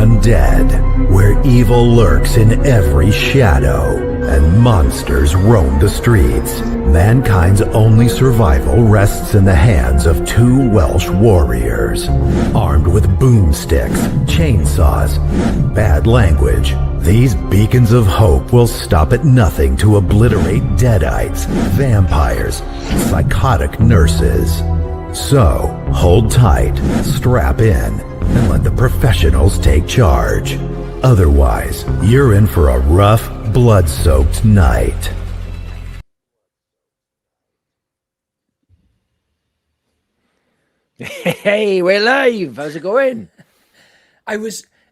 undead, where evil lurks in every shadow and monsters roam the streets, mankind's only survival rests in the hands of two Welsh warriors. Armed with boomsticks, chainsaws, bad language, these beacons of hope will stop at nothing to obliterate deadites, vampires, psychotic nurses. So, hold tight, strap in, and let the professionals take charge. Otherwise, you're in for a rough, blood-soaked night. Hey, we're live. How's it going?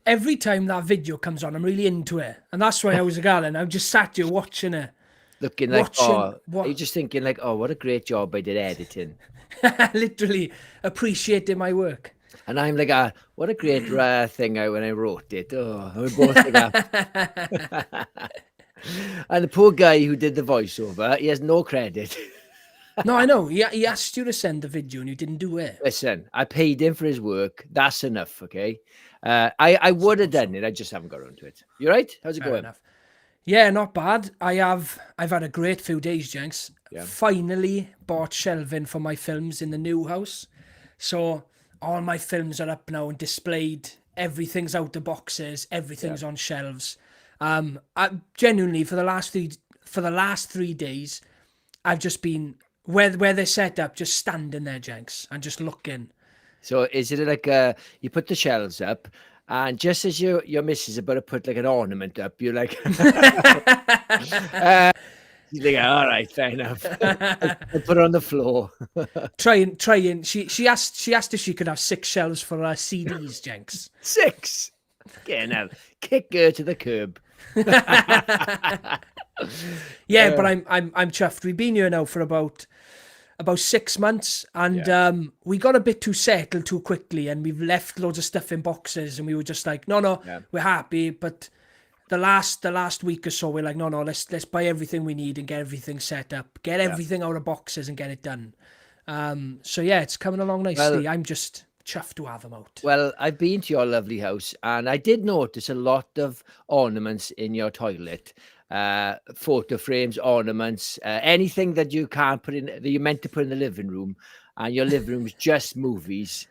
Every time that video comes on, I'm really into it. And that's why I was going. I just sat here watching it. Looking like, you're just thinking like, oh, what a great job I did editing. Literally appreciating my work. And I'm like, what a great thing when I wrote it. Oh, we both like that. And the poor guy who did the voiceover, he has no credit. No, I know. He asked you to send the video and you didn't do it. Listen, I paid him for his work. That's enough, okay? I would have done it. I just haven't got around to it. You right? How's it going? Enough. Yeah, not bad. I've had a great few days, Jenks. Yeah. Finally bought shelving for my films in the new house. So all my films are up now and displayed. Everything's out of boxes. Everything's on shelves. I genuinely for the last 3 days, I've just been where they're set up, just standing there, Jenks, and just looking. So is it like you put the shelves up, and just as your missus is about to put like an ornament up, you're like, you're like, all right, fair enough. I put it on the floor. Trying. She asked if she could have 6 shelves for her CDs, Jenks. 6. Get out. Kick her to the curb. Yeah, but I'm chuffed. We've been here now for about 6 months, and we got a bit too settled too quickly, and we've left loads of stuff in boxes, and we were just like, no, we're happy. But the last week or so, we're like, no, let's buy everything we need and get everything set up, get everything out of boxes and get it done. So yeah, it's coming along nicely. I'm just chuffed to have them out. Well, I've been to your lovely house, and I did notice a lot of ornaments in your toilet. Photo frames, ornaments, anything that you can't put in, that you're meant to put in the living room, and your living room's just movies.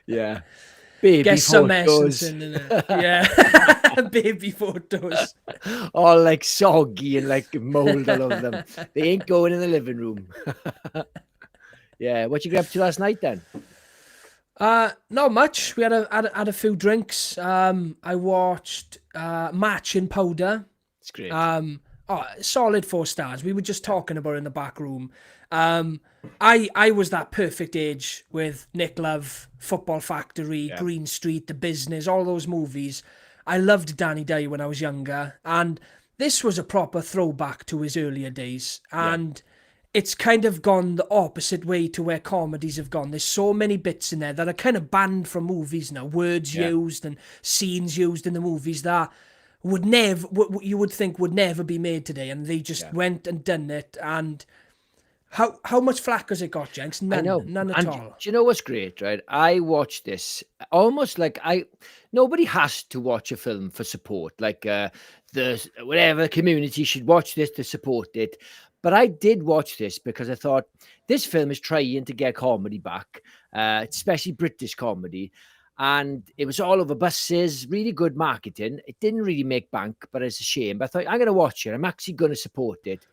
Yeah. Baby Get some photos. essence in it. Yeah. Baby photos. All like soggy and like mold all over them. They ain't going in the living room. Yeah. What you get up to last night then? Not much. We had a few drinks. I watched Match in Powder. It's great. Solid 4 stars. We were just talking about it in the back room. I was that perfect age with Nick Love, Football Factory, Green Street, The Business, all those movies. I loved Danny Dyer when I was younger, and this was a proper throwback to his earlier days. And it's kind of gone the opposite way to where comedies have gone. There's so many bits in there that are kind of banned from movies now. Words used and scenes used in the movies that would never, you would think would never be made today. And they just went and done it. And how much flack has it got, Jenks? None at all. Do you know what's great, right? I watched this almost like nobody has to watch a film for support. Like the community should watch this to support it. But I did watch this because I thought this film is trying to get comedy back, especially British comedy. And it was all over buses, really good marketing. It didn't really make bank, but it's a shame. But I thought, I'm going to watch it. I'm actually going to support it.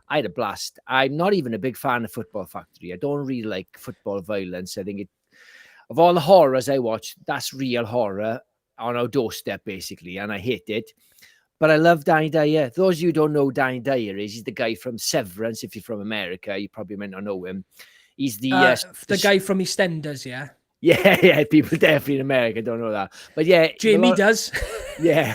I had a blast. I'm not even a big fan of Football Factory. I don't really like football violence. I think of all the horrors I watch, that's real horror on our doorstep, basically. And I hate it. But I love Danny Dyer. Those of you who don't know who Danny Dyer is, he's the guy from Severance. If you're from America, you probably might not know him. He's the guy from EastEnders, yeah? Yeah, people definitely in America don't know that. But yeah. Jamie does. Yeah.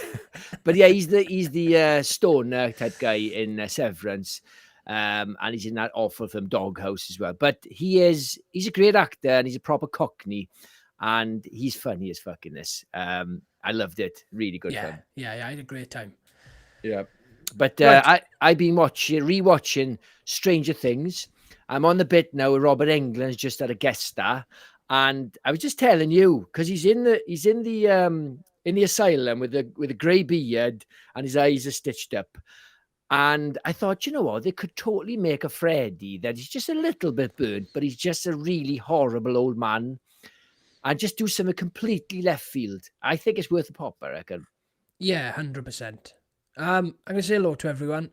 But yeah, he's the stoner type guy in Severance. And he's in that awful film Doghouse as well. But he's a great actor, and he's a proper Cockney. And he's funny as fucking this. I loved it. Really good fun. Yeah, I had a great time. Yeah. But I've been rewatching Stranger Things. I'm on the bit now with Robert Englund's just had a guest star. And I was just telling you, because he's in the asylum with a grey beard and his eyes are stitched up. And I thought, you know what, they could totally make a Freddy that is just a little bit burnt, but he's just a really horrible old man, and just do something completely left field. I think it's worth a pop, I reckon. Yeah, 100%. I'm going to say hello to everyone.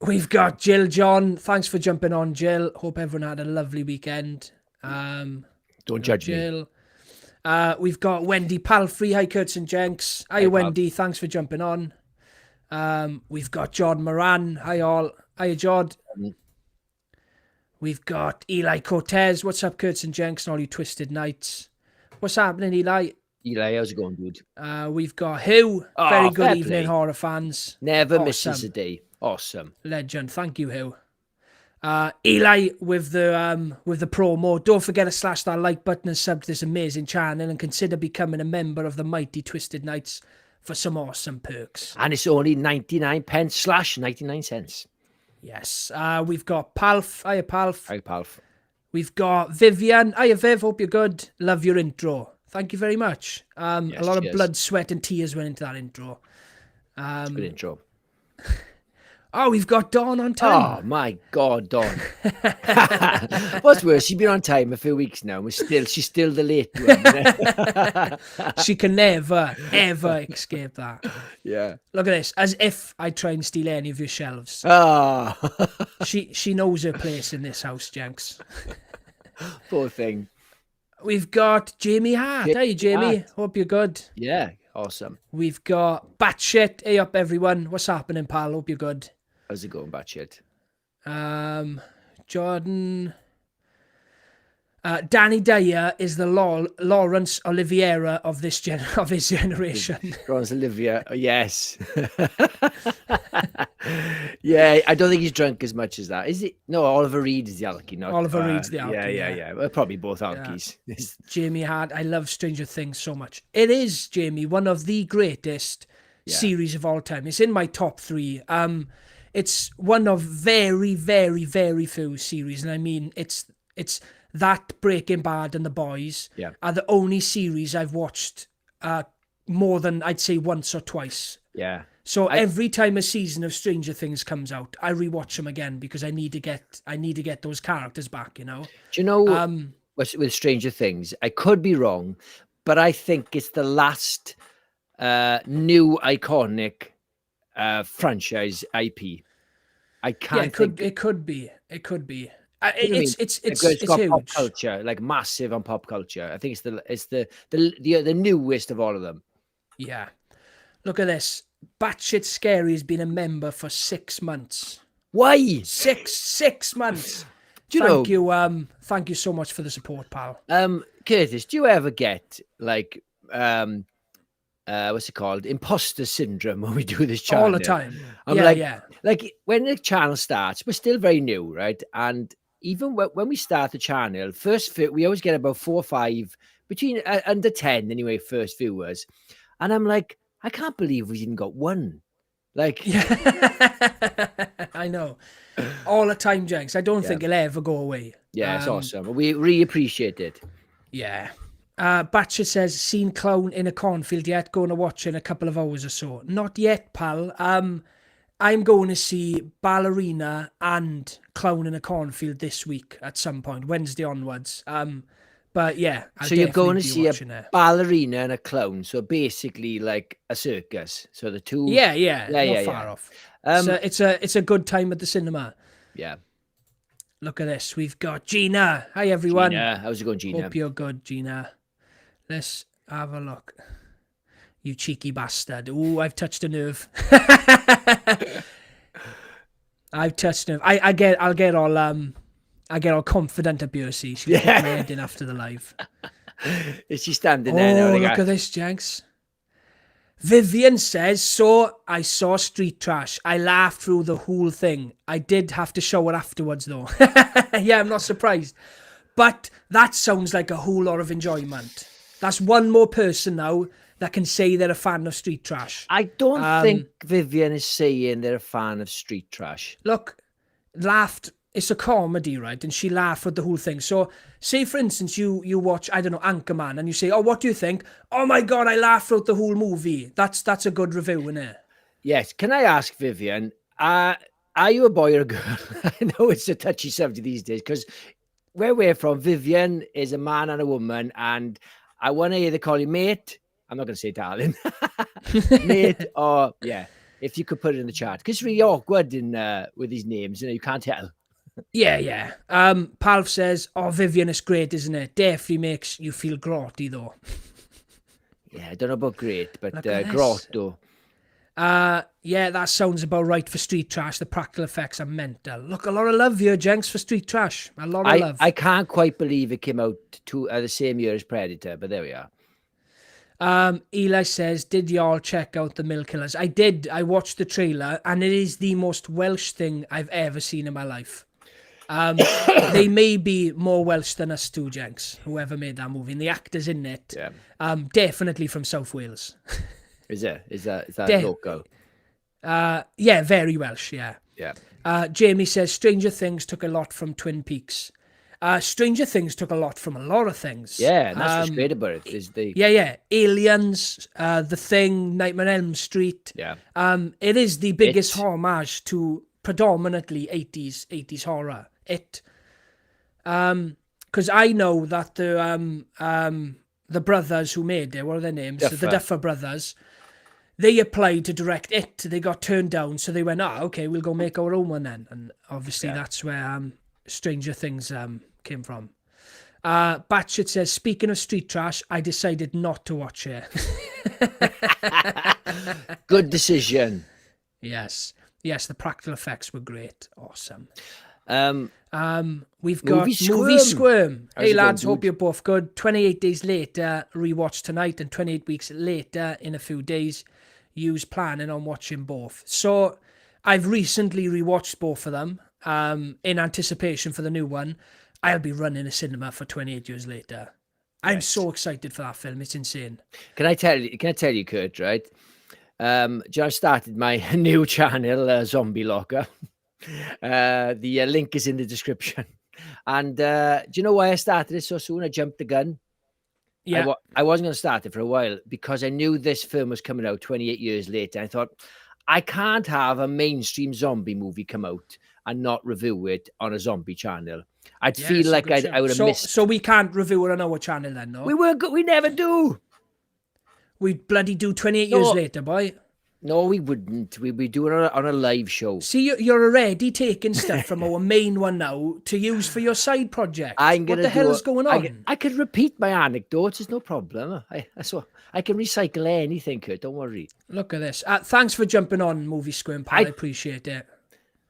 We've got Jill John. Thanks for jumping on, Jill. Hope everyone had a lovely weekend. Don't judge Jill. We've got Wendy Palfrey. Hi, Kurtz and Jenks. Hi, Wendy. Thanks for jumping on. We've got Jod Moran. Hi, all. Hi, Jod. We've got Eli Cortez. What's up, Kurtz and Jenks and all you twisted knights? What's happening, Eli? Eli, how's it going, dude? We've got Hugh. Very good evening, horror fans. Never misses a day. Awesome. Legend. Thank you, Hugh. Eli with the promo. Don't forget to slash that like button and sub to this amazing channel, and consider becoming a member of the mighty Twisted Knights for some awesome perks. And it's only 99p / 99 cents. Yes. We've got Palf. Hiya, Palf. Hi, Palf. We've got Vivian. Hiya, Viv. Hope you're good. Love your intro. Thank you very much. A lot of blood, sweat, and tears went into that intro. It's a good intro. Oh, we've got Dawn on time. Oh, my God, Dawn. What's worse, she's been on time a few weeks now. She's still the late one. She can never, ever escape that. Yeah. Look at this. As if I try and steal any of your shelves. Oh. She knows her place in this house, Jenks. Poor thing. We've got Jamie Hart. Hey, Jamie. Hart. Hope you're good. Yeah, awesome. We've got Batshit. Hey up, everyone. What's happening, pal? Hope you're good. How's it going, Batshit? Jordan. Danny Dyer is the Laurence Oliviera of his generation. Laurence Olivier, yes. Yeah, I don't think he's drunk as much as that. Is he? No, Oliver Reed is the alky, not Oliver Reed's the alky. Yeah. Well, probably both alkies. Yeah. Jamie Hart, I love Stranger Things so much. It is, Jamie, one of the greatest series of all time. It's in my top 3. It's one of very, very, very few series, and I mean, it's that, Breaking Bad, and The Boys are the only series I've watched more than, I'd say, once or twice. Yeah. So every time a season of Stranger Things comes out, I rewatch them again because I need to get those characters back, you know. Do you know with Stranger Things? I could be wrong, but I think it's the last new iconic franchise IP. I can't think. It could be. It's got huge. pop culture, like massive on pop culture. I think it's the newest of all of them. Yeah. Look at this. Batshit Scary has been a member for 6 months. Why? 6 months. Thank you so much for the support, pal. Curtis, do you ever get like what's it called? Imposter syndrome when we do this channel? All the time. Like when the channel starts, we're still very new, right? And even when we start the channel, we always get about 4 or 5 between under 10 anyway, first viewers. And I'm like, I can't believe we even got 1. Like, I know, all the time, Jenks. I don't think it'll ever go away. Yeah, it's awesome. We really appreciate it. Yeah. Batcher says, seen Clown in a cornfield yet? Going to watch in a couple of hours or so. Not yet, pal. I'm going to see Ballerina and Clown in a Cornfield this week at some point, Wednesday onwards. But yeah, so you're going to see a ballerina and a clown, so basically like a circus. So the two, not far off. So it's a good time at the cinema. Yeah. Look at this. We've got Gina. Hi everyone. Gina, how's it going, Gina? Hope you're good, Gina. Let's have a look. You cheeky bastard. Ooh, I've touched a nerve. I've touched a nerve. I get all confident at BRC. She's put in after the live. Is she standing there now? Oh, look at this, Jenks. Vivian says, so I saw Street Trash. I laughed through the whole thing. I did have to shower afterwards, though. Yeah, I'm not surprised. But that sounds like a whole lot of enjoyment. That's one more person now that can say they're a fan of Street Trash. I don't think Vivian is saying they're a fan of Street Trash. Look, laughed it's a comedy, right? And she laughed at the whole thing. So, say for instance, you watch, I don't know, Anchorman, and you say, "Oh, what do you think?" "Oh my god, I laughed throughout the whole movie." That's a good review, isn't it? Yes. Can I ask Vivian, are you a boy or a girl? I know it's a touchy subject these days because where we're from, Vivian is a man and a woman, and I want to either call you mate. I'm not going to say darling, mate, or yeah. If you could put it in the chat, because it's really awkward in with these names, you can't tell. Yeah. Palf says, "Oh, Vivian is great, isn't it? Definitely makes you feel grotty though." Yeah, I don't know about great, but Look at this. grotto. Yeah, that sounds about right for Street Trash. The practical effects are mental. Look, a lot of love here, Jenks, for Street Trash. A lot of love. I can't quite believe it came out the same year as Predator, but there we are. Eli says, "Did y'all check out the Mill Killers?" I did. I watched the trailer, and it is the most Welsh thing I've ever seen in my life. They may be more Welsh than us too, Jenks, whoever made that movie. And the actors in it, definitely from South Wales. Is that local? Yeah, very Welsh, yeah. Yeah. Jamie says, "Stranger Things took a lot from Twin Peaks." Stranger Things took a lot from a lot of things. Yeah, and that's what's great about it. Is Yeah. Aliens, The Thing, Nightmare on Elm Street. Yeah. It is the biggest homage to predominantly 80s horror. Because I know that the brothers who made it, what are their names? Duffer. The Duffer brothers. They applied to direct it. They got turned down, so they went, okay, we'll go make our own one then. And obviously that's where Stranger Things came from. Batshit says, "Speaking of Street Trash, I decided not to watch it." Good decision. Yes, the practical effects were great. Awesome. We've got Movie Movie Squirm. How's Hey it going, lads, hope dude? you're both good. 28 days later, rewatch tonight, and 28 weeks later, in a few days, use planning on watching both. So I've recently rewatched both of them in anticipation for the new one. I'll be running a cinema for 28 years later. I'm so excited for that film. It's insane. Can I tell you, Kurt, right? I started my new channel, Zombie Locker. The link is in the description. And do you know why I started it so soon? I jumped the gun. Yeah. I wasn't going to start it for a while because I knew this film was coming out 28 years later. I thought, I can't have a mainstream zombie movie come out and not review it on a zombie channel. I'd feel like I would have missed. So we can't review it on our channel then, no? We never do. We'd bloody do 28 years later, boy. No, we wouldn't. We'd be doing it on a live show. See, you're already taking stuff from our main one now to use for your side project. What the hell is going on? I could repeat my anecdotes. It's no problem. I can recycle anything, Kurt. Don't worry. Look at this. Thanks for jumping on, Movie Squirm, pal. I appreciate it.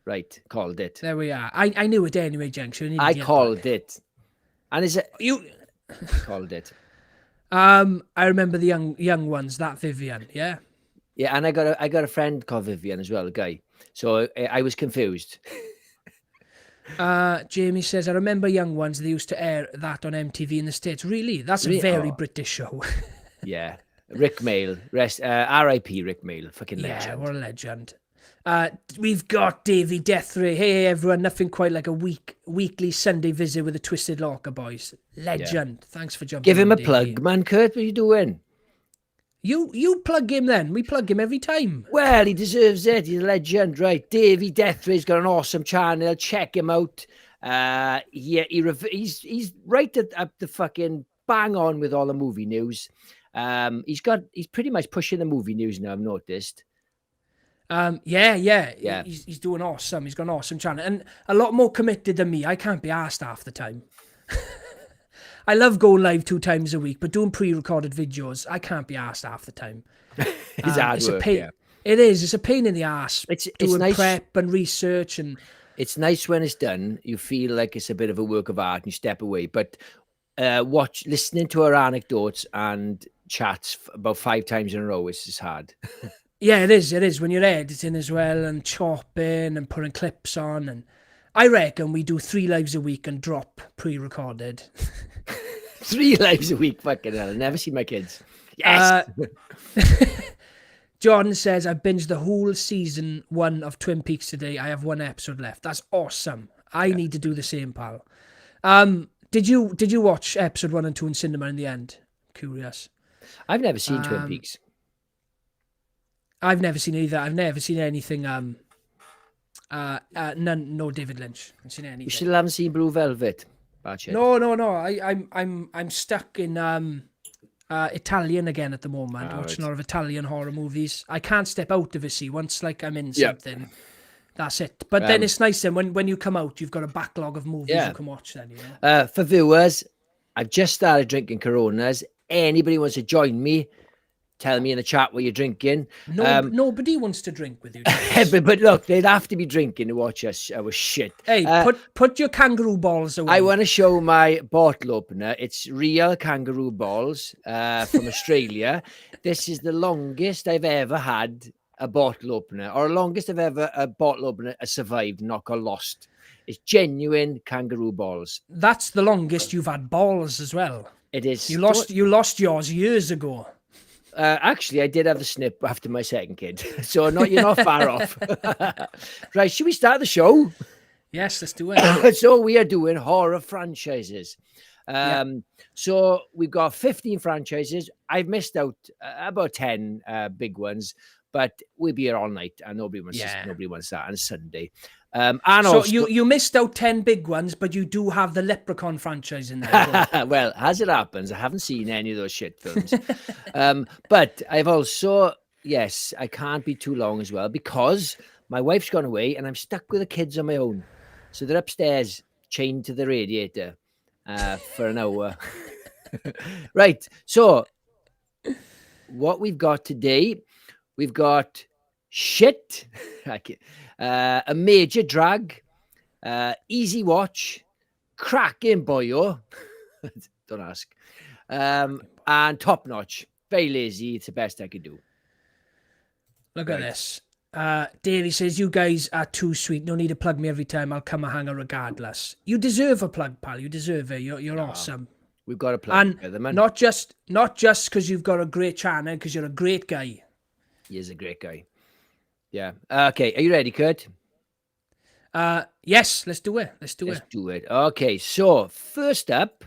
Right, called it. There we are. I knew it anyway, Jenks. I called it. And is it... You... called it. I remember the young ones, that Vivian, yeah? Yeah, and I got a friend called Vivian as well, a guy. So I was confused. Jamie says, "I remember Young Ones. They used to air that on MTV in the States." Really? That's a very British show. Yeah. Rick Mail. R.I.P. Rick Mail. Fucking legend. Yeah, what a legend. We've got Davey Deathray. Hey, everyone. Nothing quite like a weekly Sunday visit with the Twisted Locker boys. Legend. Yeah. Thanks for jumping Give him on, a plug, man, Kurt. What are you doing? You plug him then. We plug him every time. Well, he deserves it. He's a legend, right? Davey Deathray's got an awesome channel. Check him out. He's right at the fucking bang on with all the movie news. He's pretty much pushing the movie news now, I've noticed. Yeah. He's doing awesome. He's got an awesome channel and a lot more committed than me. I can't be asked half the time. I love going live 2 times a week, but doing pre-recorded videos, I can't be asked half the time. It's hard work, a pain. Yeah. It is. It's a pain in the ass. It's doing nice. Prep and research, and it's nice when it's done. You feel like it's a bit of a work of art, and you step away. But listening to our anecdotes and chats about 5 times in a row is just hard. Yeah, it is. It is when you're editing as well and chopping and putting clips on. And I reckon we do 3 lives a week and drop pre-recorded. 3 lives a week, fucking hell. I've never seen my kids. Yes. Jordan says, "I binged the whole season 1 of Twin Peaks today. I have 1 episode left." That's awesome. I need to do the same, pal. Did you watch episode 1 and 2 in cinema in the end? Curious. I've never seen Twin Peaks. I've never seen either. I've never seen anything. No David Lynch. I've seen anything. You still haven't seen Blue Velvet? Bad shit. No. I'm stuck in Italian again at the moment. Watching a lot of Italian horror movies. I can't step out of it. See, once like I'm in something, that's it. But then it's nice then when you come out, you've got a backlog of movies you can watch. Then for viewers, I've just started drinking Coronas. Anybody wants to join me? Tell me in the chat what you're drinking. Nobody wants to drink with you. but look, they'd have to be drinking to watch us. Our shit. Hey, put your kangaroo balls away. I want to show my bottle opener. It's real kangaroo balls from Australia. This is the longest I've ever had a bottle opener, or longest I've ever a bottle opener has survived, not got lost. It's genuine kangaroo balls. That's the longest you've had balls as well. It is. You lost yours years ago. Actually, I did have the snip after my second kid, so you're not far off. Right, should we start the show? Yes, let's do it. So we are doing horror franchises. So we've got 15 franchises. I've missed out about 10 big ones, but we'll be here all night, and nobody wants that on Sunday. And so also, you missed out 10 big ones, but you do have the Leprechaun franchise in there. Well, as it happens, I haven't seen any of those shit films. But I've also, I can't be too long as well, because my wife's gone away and I'm stuck with the kids on my own. So they're upstairs, chained to the radiator for an hour. Right. So what we've got today, we've got shit. A major drag, easy watch, cracking boyo, don't ask, and top notch. Very lazy. It's the best I could do. Look at this. Davey says, you guys are too sweet. No need to plug me every time. I'll come a hanger regardless. You deserve a plug, pal. You deserve it. You're awesome. We've got a plug and together, man. Not just because you've got a great channel, because you're a great guy. He is a great guy. Yeah. Okay. Are you ready, Kurt? Yes. Let's do it. Let's do it. Okay. So first up,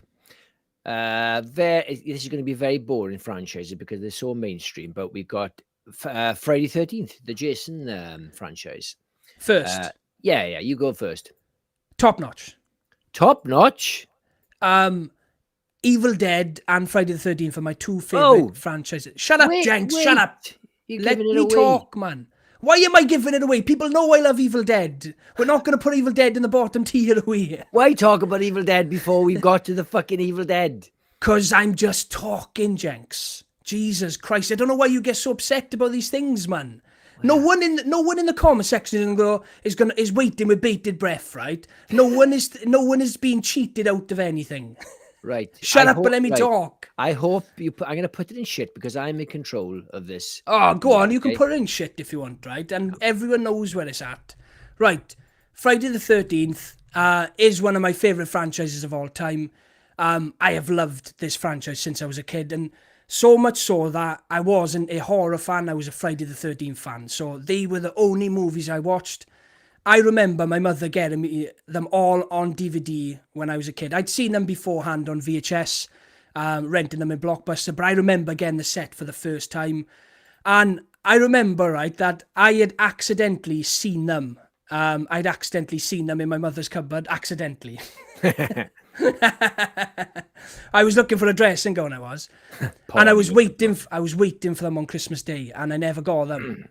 this is going to be very boring franchises because they're so mainstream. But we've got Friday 13th, the Jason franchise. First. Yeah. You go first. Top notch. Top notch. Evil Dead and Friday the 13th are my two favorite franchises. Shut up, Jenks. Shut up. Let me talk, man. Why am I giving it away? People know I love Evil Dead. We're not going to put Evil Dead in the bottom tier away. Why talk about Evil Dead before we've got to the fucking Evil Dead? Because I'm just talking, Jenks. Jesus Christ. I don't know why you get so upset about these things, man. No one in the comment section is waiting with bated breath, right? No one is being cheated out of anything. Right. Shut up and let me talk. I hope I'm going to put it in shit because I'm in control of this. Oh, go on. You can put it in shit if you want, right? And everyone knows where it's at. Right. Friday the 13th is one of my favorite franchises of all time. I have loved this franchise since I was a kid, and so much so that I wasn't a horror fan. I was a Friday the 13th fan. So they were the only movies I watched. I remember my mother getting me them all on DVD when I was a kid. I'd seen them beforehand on VHS, renting them in Blockbuster, but I remember getting the set for the first time. And I remember, right, that I had accidentally seen them. I'd accidentally seen them in my mother's cupboard, accidentally. I was looking for a dressing gown, I was. And I was waiting for them on Christmas Day, and I never got them.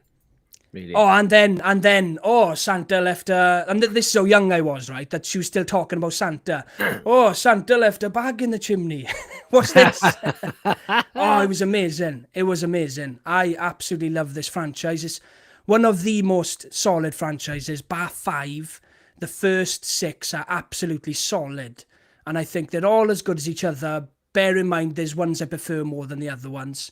Really? Oh, and then, Santa left and this is how young I was, right? That she was still talking about Santa. Oh, Santa left a bag in the chimney. What's this? Oh, it was amazing. It was amazing. I absolutely love this franchise. It's one of the most solid franchises. Bar 5, the first 6 are absolutely solid. And I think they're all as good as each other. Bear in mind, there's ones I prefer more than the other ones.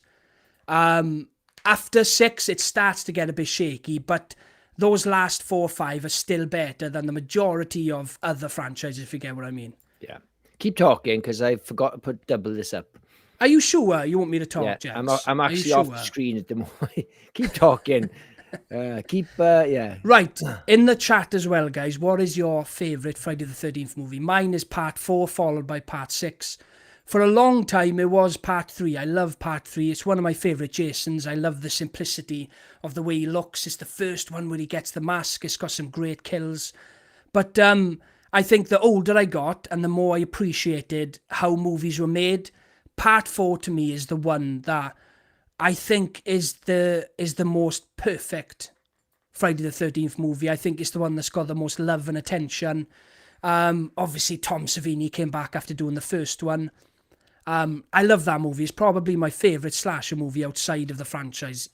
After 6, it starts to get a bit shaky, but those last 4 or 5 are still better than the majority of other franchises, if you get what I mean. Yeah. Keep talking, because I forgot to double this up. Are you sure you want me to talk, Yeah, Jenks? I'm actually off the screen at the moment. Keep talking. Yeah. Right, in the chat as well, guys, what is your favourite Friday the 13th movie? Mine is part 4, followed by part 6. For a long time, it was part 3. I love part 3. It's one of my favourite Jasons. I love the simplicity of the way he looks. It's the first one where he gets the mask. It's got some great kills. But I think the older I got and the more I appreciated how movies were made, part 4 to me is the one that I think is the most perfect Friday the 13th movie. I think it's the one that's got the most love and attention. Obviously, Tom Savini came back after doing the first one. I love that movie. It's probably my favourite slasher movie outside of the franchise.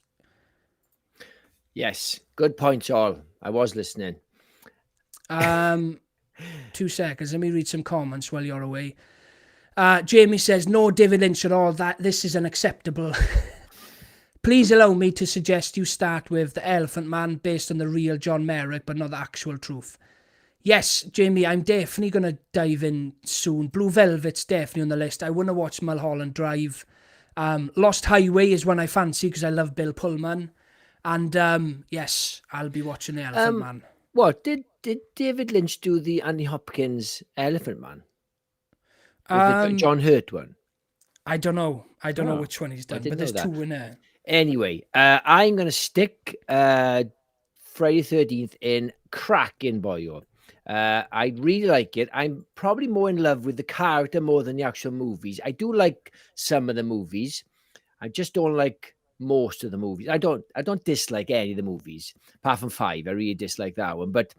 Yes, good points, all. I was listening. 2 seconds. Let me read some comments while you're away. Jamie says, no David Lynch at all. This is unacceptable. Please allow me to suggest you start with The Elephant Man based on the real John Merrick, but not the actual truth. Yes, Jamie, I'm definitely going to dive in soon. Blue Velvet's definitely on the list. I want to watch Mulholland Drive. Lost Highway is one I fancy because I love Bill Pullman. And yes, I'll be watching The Elephant Man. What, did David Lynch do the Anthony Hopkins Elephant Man? The John Hurt one? I don't know. I don't know which one he's done, but there's 2 in there. Anyway, I'm going to stick Friday 13th in cracking, boyo. I really like it. I'm probably more in love with the character more than the actual movies. I do like some of the movies. I just don't like most of the movies. I don't dislike any of the movies, apart from 5. I really dislike that one. But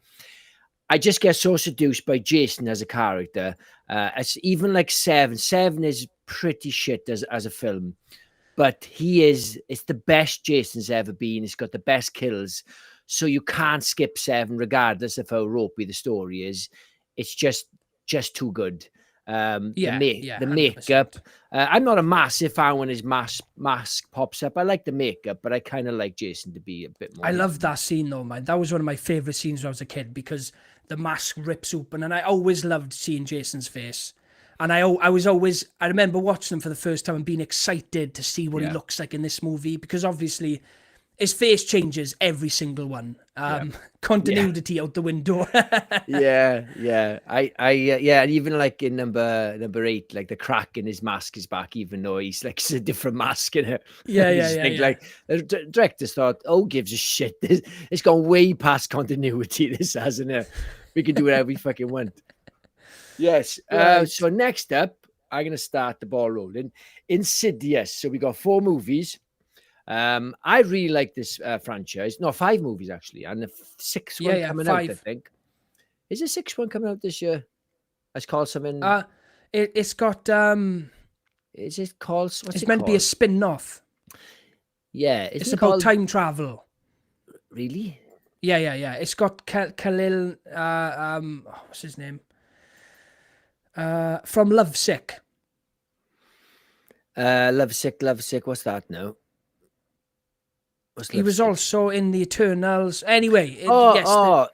I just get so seduced by Jason as a character. It's even like 7. 7 is pretty shit as a film. But it's the best Jason's ever been. It's got the best kills. So you can't skip 7 regardless of how ropey the story is. It's just too good. The makeup. I'm not a massive fan when his mask pops up. I like the makeup, but I kind of like Jason to be a bit more. I love that scene though, man. That was one of my favourite scenes when I was a kid because the mask rips open and I always loved seeing Jason's face. And I remember watching him for the first time and being excited to see what he looks like in this movie because obviously his face changes every single one. Continuity out the window. yeah. And even like in number 8, like the crack in his mask is back, even though he's like it's a different mask in it. Like the directors thought, oh, gives a shit. It's gone way past continuity. This hasn't it? We can do whatever we fucking want. Yes. Right. So next up, I'm gonna start the ball rolling. Insidious. So we got 4 movies. I really like this franchise. No, 5 movies actually, and the 6th one coming 5. out. I think is the 6th one coming out this year. It's called something. It's got. Is it called? It's meant to be a spin-off. Yeah, it's about time travel. Really? Yeah. It's got Khalil. What's his name? From Lovesick. Lovesick. What's that now? He was also in the Eternals. Anyway,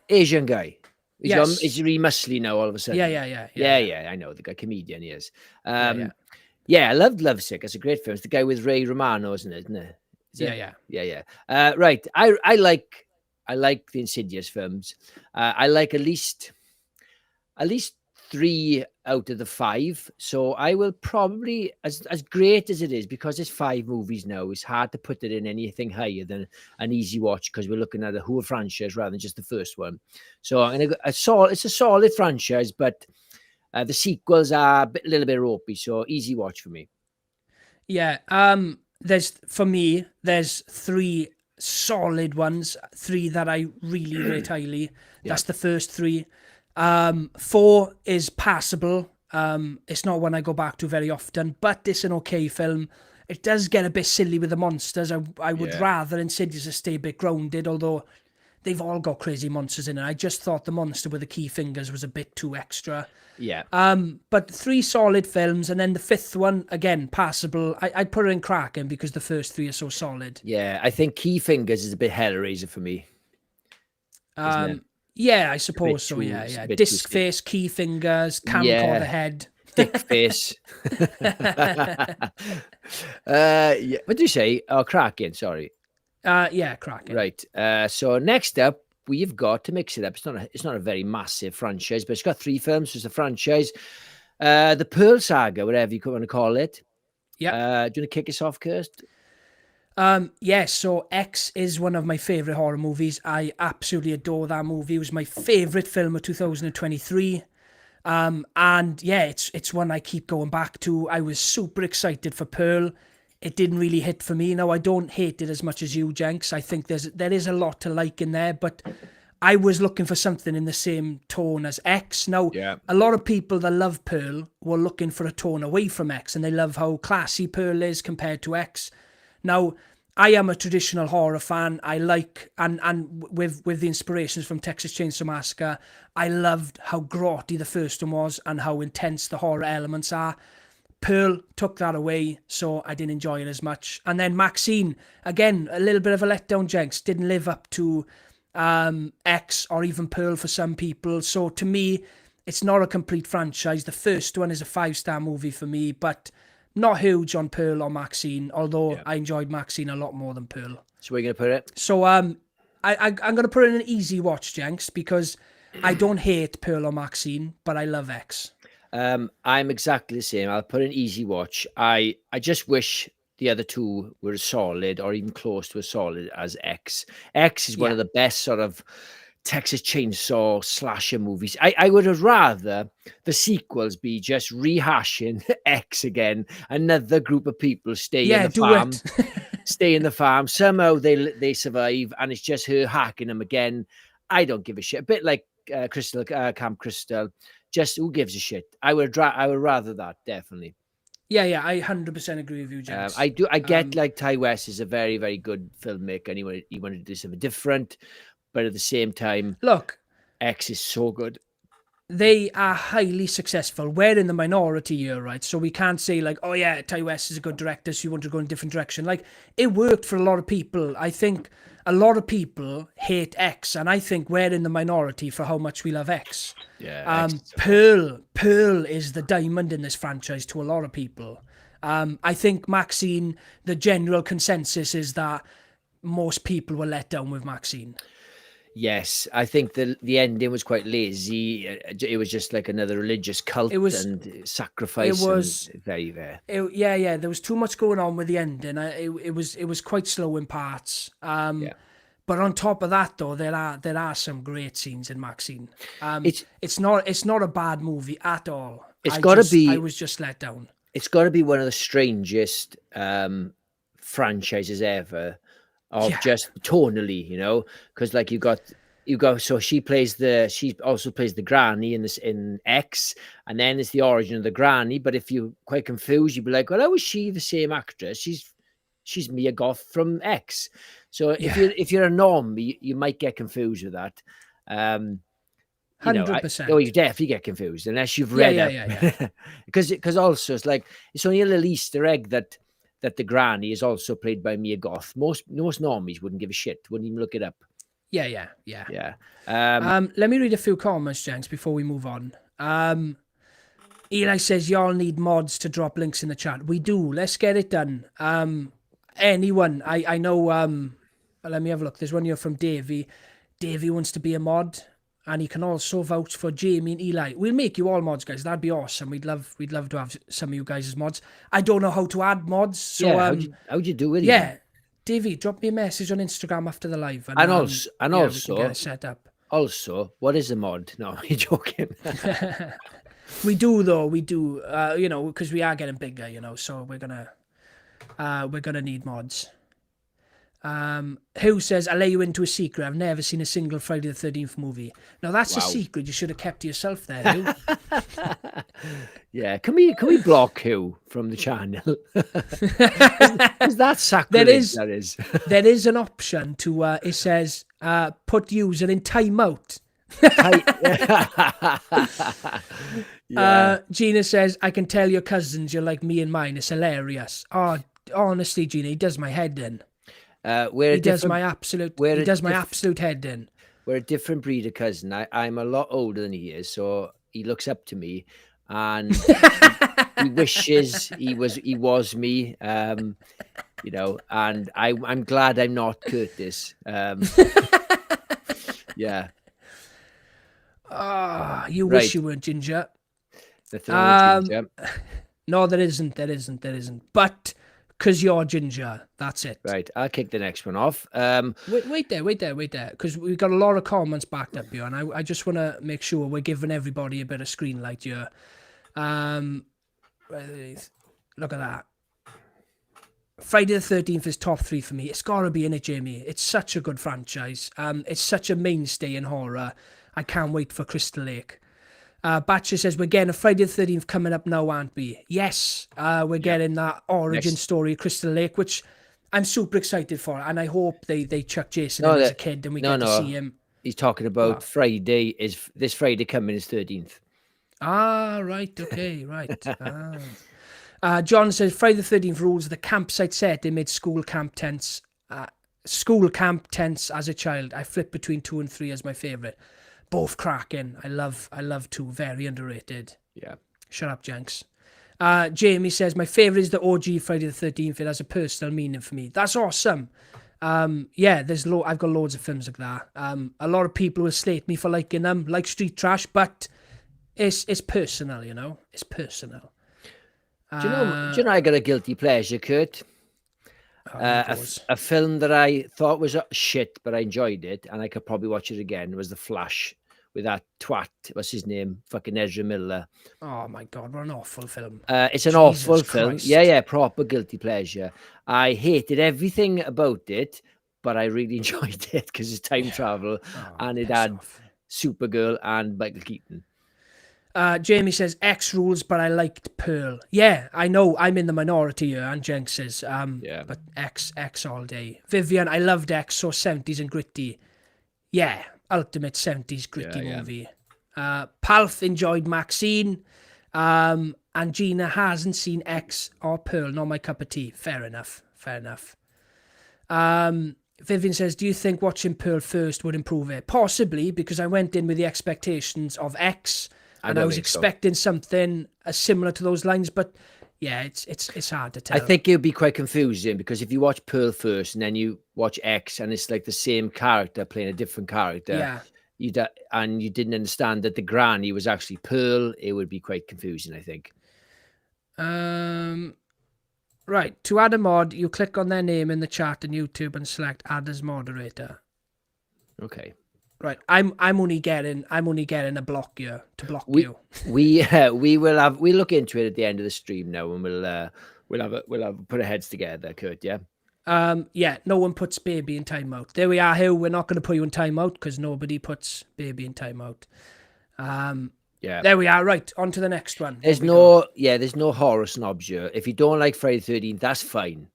Asian guy. Yes. He's really muscly now all of a sudden. Yeah. I know the guy, comedian he is. I loved Lovesick. It's a great film. It's the guy with Ray Romano, isn't it? Yeah. Right. I like the Insidious films. I like at least 3 out of the 5. So I will probably, as great as it is, because it's 5 movies now, it's hard to put it in anything higher than an easy watch because we're looking at a whole franchise rather than just the first one. So I'm gonna it's a solid franchise, but the sequels are a little bit ropey. So easy watch for me. Yeah. There's 3 solid ones, 3 that I really rate highly. That's the first 3. 4 is passable. It's not one I go back to very often, but it's an okay film. It does get a bit silly with the monsters. I would rather Insidious stay a bit grounded, although they've all got crazy monsters in it. I just thought the monster with the key fingers was a bit too extra. Yeah. But 3 solid films, and then the 5th one, again, passable. I'd put it in cracking because the first 3 are so solid. Yeah, I think Key Fingers is a bit Hellraiser for me. Yeah, I suppose so. Yeah. Disc face, key fingers, camcorder head, thick face. What do you say? Oh, cracking. Sorry. Yeah, cracking. Right. So next up, we've got, to mix it up, it's not a very massive franchise, but it's got 3 films. So it's a franchise. The Pearl Saga, whatever you want to call it. Yeah. Do you want to kick us off, Kirst? Yes, so X is one of my favourite horror movies. I absolutely adore that movie. It was my favourite film of 2023. And yeah, it's one I keep going back to. I was super excited for Pearl. It didn't really hit for me. Now, I don't hate it as much as you, Jenks. I think there is a lot to like in there, but I was looking for something in the same tone as X. Now, a lot of people that love Pearl were looking for a tone away from X, and they love how classy Pearl is compared to X. Now, I am a traditional horror fan. I like, and with the inspirations from Texas Chainsaw Massacre, I loved how grotty the first one was and how intense the horror elements are. Pearl took that away, so I didn't enjoy it as much. And then Maxine, again, a little bit of a letdown, Jenks. Didn't live up to X or even Pearl for some people. So to me, it's not a complete franchise. The first one is a 5-star movie for me, but not huge on Pearl or Maxine, although I enjoyed Maxine a lot more than Pearl. So where are you going to put it? So I'm going to put it in an easy watch, Jenks, because I don't hate Pearl or Maxine, but I love X. I'm exactly the same. I'll put an easy watch. I just wish the other 2 were as solid or even close to as solid as X. X is one of the best sort of Texas Chainsaw slasher movies. I would have rather the sequels be just rehashing X again. Another group of people stay in the farm. Stay in the farm. Somehow they survive, and it's just her hacking them again. I don't give a shit. A bit like Camp Crystal. Just who gives a shit? I would rather that, definitely. Yeah, I 100% agree with you, James. I get like Ty West is a very, very good filmmaker, and he wanted to do something different, but at the same time, look, X is so good. They are highly successful. We're in the minority here, right? So we can't say like, oh yeah, Ty West is a good director, so you want to go in a different direction. Like, it worked for a lot of people. I think a lot of people hate X, and I think we're in the minority for how much we love X. Yeah. Pearl is the diamond in this franchise to a lot of people. I think Maxine, the general consensus is that most people were let down with Maxine. Yes, I think the ending was quite lazy. It was just like another religious cult and sacrifice. It was very there. Yeah. There was too much going on with the ending. It was quite slow in parts. But on top of that, though, there are some great scenes in Maxine. It's not a bad movie at all. I was just let down. It's got to be one of the strangest franchises ever. Just tonally, because like you got so she also plays the granny in X, and then it's the origin of the granny. But if you're quite confused, you'd be like, well, how is she the same actress? She's Mia Goth from X. So if you're a normie, you might get confused with that. 100%. You definitely get confused unless you've read it. Because also it's only a little Easter egg that the granny is also played by Mia Goth. Most normies wouldn't give a shit, wouldn't even look it up. Yeah. Let me read a few comments, Jenks, before we move on. Eli says, y'all need mods to drop links in the chat. We do. Let's get it done. Anyone, I know, let me have a look. There's one here from Davey. Davey wants to be a mod, and he can also vouch for Jamie and Eli. We'll make you all mods, guys. That'd be awesome. We'd love to have some of you guys as mods. I don't know how to add mods. So how'd you do it? Yeah, Davey, drop me a message on Instagram after the live, and also we can get it set up. Also, what is a mod? No, you're joking. We do though. We do. Because we are getting bigger. So we're gonna need mods. Who says, I'll let you into a secret. I've never seen a single Friday the 13th movie. Now that's a secret you should have kept to yourself there, Who. Yeah, can we block Who from the channel? Is that sacrilege? That is. There is an option to it says put user in timeout. Gina says, I can tell your cousins you're like me and mine. It's hilarious. Oh, honestly, Gina, he does my head in. He does my absolute head in. We're a different breed of cousin. I'm a lot older than he is, so he looks up to me, and he wishes he was me. you know, and I'm glad I'm not Curtis. Yeah. You wish Right. you weren't Ginger. Nothing wrong with Ginger. No, there isn't. But because you're Ginger, that's it. Right. I'll kick the next one off. Wait there, because we've got a lot of comments backed up here, and I just want to make sure we're giving everybody a bit of screen light here. Look at that. Friday the 13th is top 3 for me. It's got to be in it, Jamie. It's such a good franchise. It's such a mainstay in horror. I can't wait for Crystal Lake. Batcher says, we're getting a Friday the 13th coming up now, aren't we? Yes, we're getting that origin story of Crystal Lake, which I'm super excited for. And I hope they chuck Jason in as a kid and we get to see him. He's talking about Friday. Is this Friday coming is 13th. Ah, right. Okay, right. John says, Friday the 13th rules the campsite set. They made school camp tents as a child. I flipped between 2 and 3 as my favourite. Both cracking. I love 2. Very underrated. Yeah. Shut up, Jenks. Jamie says, my favourite is the OG Friday the 13th. It has a personal meaning for me. That's awesome. Yeah, I've got loads of films like that. A lot of people will slate me for liking them, like Street Trash, but it's personal, you know? It's personal. Do you know I got a guilty pleasure, Kurt? A film that I thought was shit, but I enjoyed it, and I could probably watch it again, was The Flash, with that twat, what's his name? Fucking Ezra Miller. Oh my God, what an awful film. It's an awful film. Yeah, proper guilty pleasure. I hated everything about it, but I really enjoyed it because it's time travel, and it had Supergirl and Michael Keaton. Jamie says X rules, but I liked Pearl. Yeah, I know I'm in the minority here, and Jenks says, but X all day. Vivian, I loved X, so 70s and gritty. Yeah, ultimate 70s gritty movie. Palf enjoyed Maxine, and Gina hasn't seen X or Pearl, not my cup of tea. Fair enough. Vivian says, do you think watching Pearl first would improve it? Possibly, because I went in with the expectations of X, and I was expecting something similar to those lines, but yeah, it's hard to tell. I think it would be quite confusing because if you watch Pearl first and then you watch X and it's like the same character playing a different character, and you didn't understand that the granny was actually Pearl, it would be quite confusing, I think. Right, to add a mod, you click on their name in the chat on YouTube and select add as moderator. Okay. Right, I'm only getting a block here to block you. We'll look into it at the end of the stream now, and we'll put our heads together, Kurt. Yeah. Yeah. No one puts baby in timeout. There we are. Here we're not going to put you in timeout because nobody puts baby in timeout. Yeah. There we are. Right, on to the next one. There's no horror snobs here. If you don't like Friday the 13th, that's fine.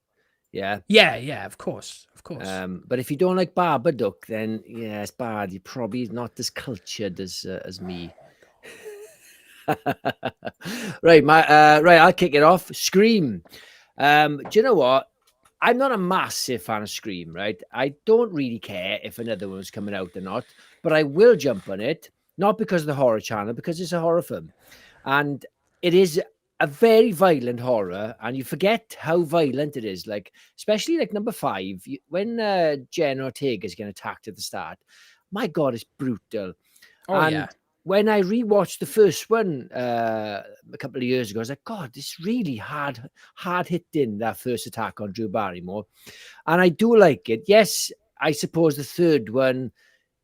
Yeah. Yeah. Of course. But if you don't like Babadook, then yeah, it's bad. You're probably not as cultured as me. Right, I'll kick it off. Scream. Do you know what? I'm not a massive fan of Scream, right? I don't really care if another one's coming out or not, but I will jump on it, not because of the horror channel, because it's a horror film. And it is a very violent horror, and you forget how violent it is. Like, especially like number 5, when Jen Ortega's getting attacked at the start. My God, it's brutal. When I rewatched the first one a couple of years ago, I was like, God, this really hard hitting, that first attack on Drew Barrymore, and I do like it. Yes, I suppose the third one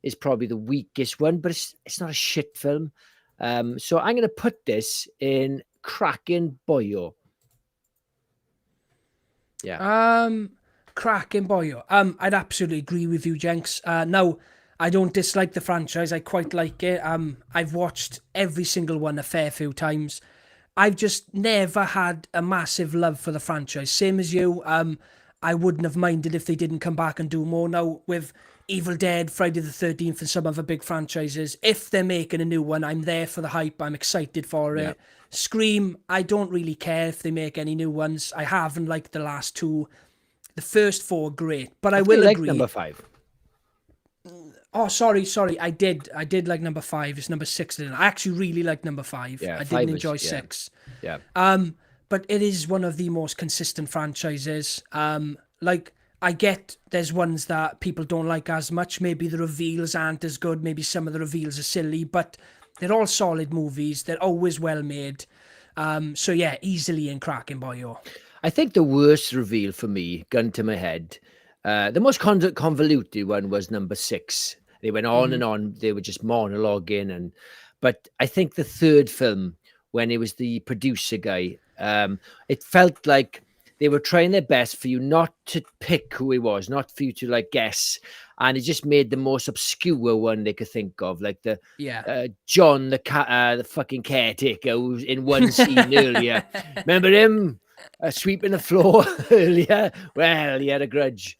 is probably the weakest one, but it's not a shit film. So I'm going to put this in cracking boyo. Yeah. Cracking boyo. I'd absolutely agree with you, Jenks. Now, I don't dislike the franchise. I quite like it. I've watched every single one a fair few times. I've just never had a massive love for the franchise. Same as you. I wouldn't have minded if they didn't come back and do more. Now, with Evil Dead, Friday the 13th, and some other big franchises, if they're making a new one, I'm there for the hype. I'm excited for it. Scream, I don't really care if they make any new ones. I haven't liked the last 2. The first 4 are great, but I will agree. Number 5. Oh, sorry. I did like number 5. It's number 6. I actually really like number 5. Yeah, I didn't enjoy 6. Yeah. but it is one of the most consistent franchises. Like, I get there's ones that people don't like as much. Maybe the reveals aren't as good. Maybe some of the reveals are silly, but they're all solid movies. They're always well made. So yeah, easily in cracking, boyo. I think the worst reveal for me, gun to my head, the most convoluted one was number 6. They went on and on. They were just monologuing, but I think the third film, when it was the producer guy, it felt like they were trying their best for you not to pick who he was, not for you to like guess, and it just made the most obscure one they could think of, like the John, the fucking caretaker, who's in one scene earlier. Remember him sweeping the floor earlier? Well, he had a grudge,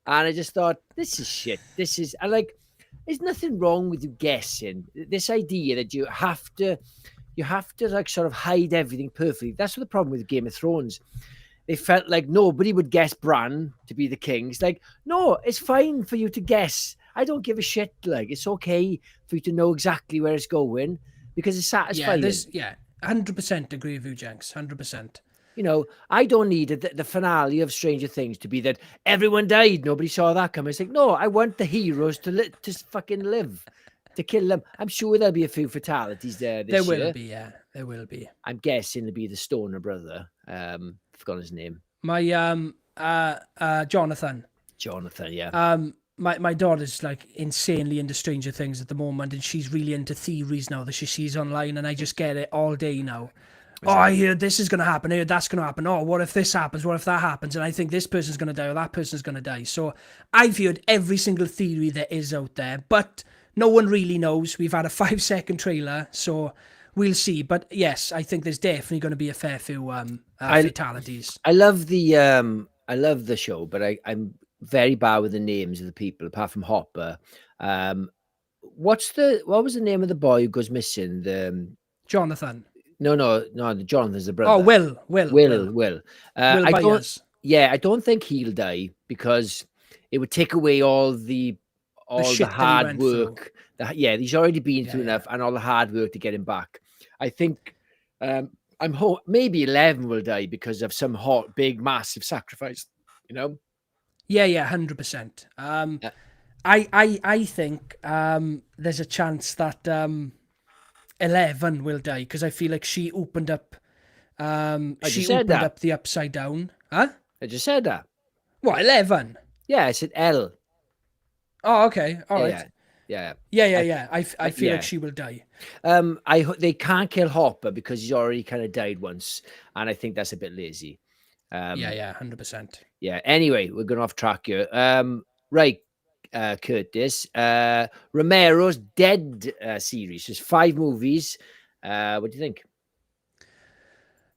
and I just thought, this is shit. This is, I like. There's nothing wrong with you guessing. This idea that you have to like sort of hide everything perfectly. That's what the problem with Game of Thrones. They felt like nobody would guess Bran to be the king. It's like, no, it's fine for you to guess. I don't give a shit. Like, it's okay for you to know exactly where it's going because it's satisfying. 100% agree with you, Jenks. 100%. You know, I don't need the finale of Stranger Things to be that everyone died. Nobody saw that coming. It's like, no, I want the heroes to fucking live, to kill them. I'm sure there'll be a few fatalities there this year. There will be, yeah. There will be. I'm guessing it'll be the Stoner brother. I've forgotten his name. My Jonathan. Jonathan, yeah. My daughter's like insanely into Stranger Things at the moment, and she's really into theories now that she sees online, and I just get it all day now. I heard this is going to happen. I heard that's going to happen. Oh, what if this happens? What if that happens? And I think this person's going to die or that person's going to die. So I've heard every single theory there is out there, but no one really knows. We've had a 5-second trailer, so we'll see. But yes, I think there's definitely going to be a fair few fatalities. I love the show, but I'm very bad with the names of the people, apart from Hopper. What was the name of the boy who goes missing? Jonathan. No, the Jonathan's the brother. Oh, Will. Will. I don't think he'll die because it would take away all the hard work. He's already been through enough, and all the hard work to get him back. I think maybe 11 will die because of some big, massive sacrifice. You know? Yeah, 100%. I think there's a chance that 11 will die because I feel like she opened up up the upside down. Huh? I just said that. What, 11? Yeah, I said L. Oh, okay. All right. Yeah. I feel like she will die. They can't kill Hopper because he's already kind of died once, and I think that's a bit lazy. 100%. Yeah. Anyway, we're going off track here. Right. Curtis, Romero's Dead series. There's 5 movies. What do you think?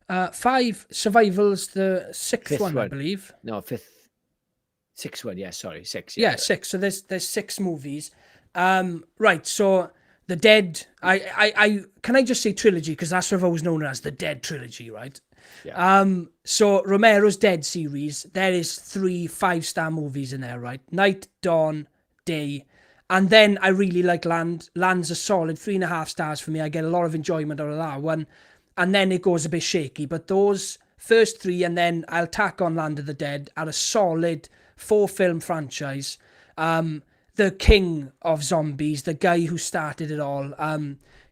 5. Survival's the 6th one, I believe. No, 5th. 6th one, yeah, sorry. 6. Yeah, 6. So there's 6 movies. Right, so the Dead, I can I just say trilogy, because that's what I've always known as, the Dead trilogy, right? Yeah. So Romero's Dead series, there is 3 5-star movies in there, right? Night, Dawn, Day, and then I really like Land. Land's a solid 3.5 stars for me. I get a lot of enjoyment out of that one, and then it goes a bit shaky. But those first 3, and then I'll tack on Land of the Dead, are a solid 4-film franchise. The king of zombies, the guy who started it all.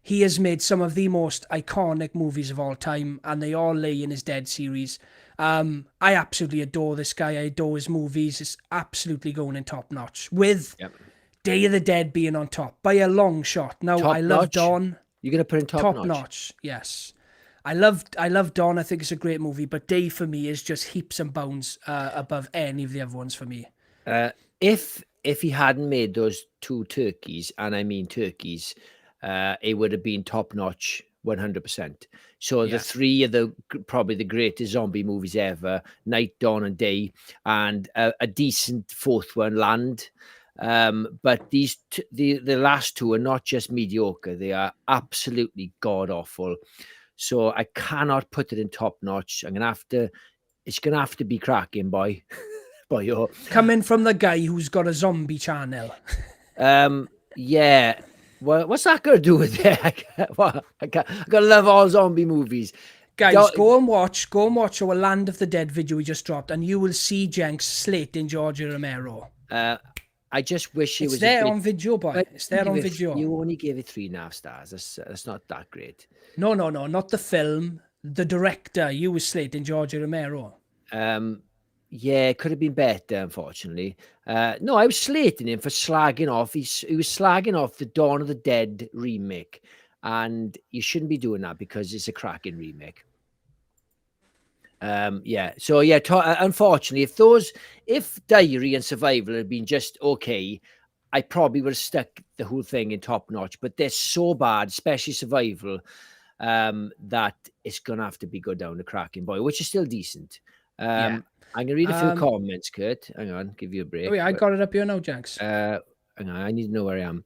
He has made some of the most iconic movies of all time, and they all lay in his Dead series. I absolutely adore this guy. I adore his movies. It's absolutely going in top notch, with Day of the Dead being on top by a long shot. Now, I love Dawn. You're going to put in top notch? Yes. I love Dawn. I think it's a great movie, but Day for me is just heaps and bounds above any of the other ones for me. If he hadn't made those 2 turkeys, and I mean turkeys, it would have been top notch, 100%. So the 3 are probably the greatest zombie movies ever: Night, Dawn, and Day, and a decent 4th one, Land. But the last 2 are not just mediocre; they are absolutely god awful. So I cannot put it in top notch. It's gonna have to be cracking, boy. Coming from the guy who's got a zombie channel. Yeah. Well, what's that got to do with it? I gotta love all zombie movies. Guys, go and watch our Land of the Dead video we just dropped, and you will see Jenks slating George Romero. I just wish it's there on video, boy. It's there on video. You only gave it 3.5 stars. That's not that great. No, not the film. The director, you were slating George Romero. Yeah, it could have been better, unfortunately. No, I was slating him for slagging off. He was slagging off the Dawn of the Dead remake, and you shouldn't be doing that because it's a cracking remake. Yeah. So yeah, unfortunately, if Diary and Survival had been just okay, I probably would have stuck the whole thing in top notch. But they're so bad, especially Survival, that it's gonna have to go down the cracking boy, which is still decent. I'm gonna read a few comments, Kurt. Hang on, give you a break. Oh, yeah, I got it up here now, Jenks. Hang on, I need to know where I am.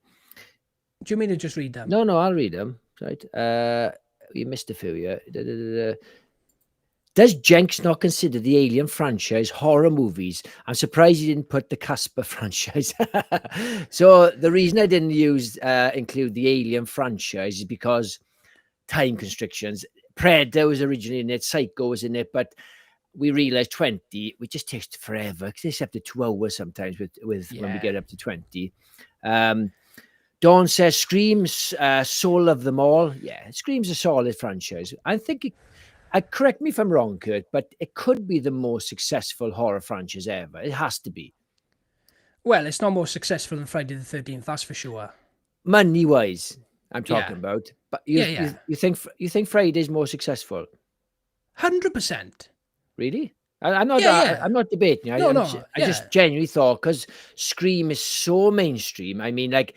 Do you mean to just read them? No, I'll read them. Right. You missed a few. Yeah. Does Jenks not consider the Alien franchise horror movies? I'm surprised he didn't put the Casper franchise. So the reason I didn't include the Alien franchise is because time constrictions. Predator was originally in it, Psycho was in it, but we realized 20, it just takes forever. It takes up to 2 hours sometimes with when we get up to 20. Dawn says Scream's soul of them all. Yeah, Scream's a solid franchise. I think correct me if I'm wrong, Kurt, but it could be the most successful horror franchise ever. It has to be. Well, it's not more successful than Friday the 13th, that's for sure. Money-wise, I'm talking about. But you think Friday's more successful? 100%. Really? I'm not debating. I just genuinely thought, because Scream is so mainstream. I mean, like,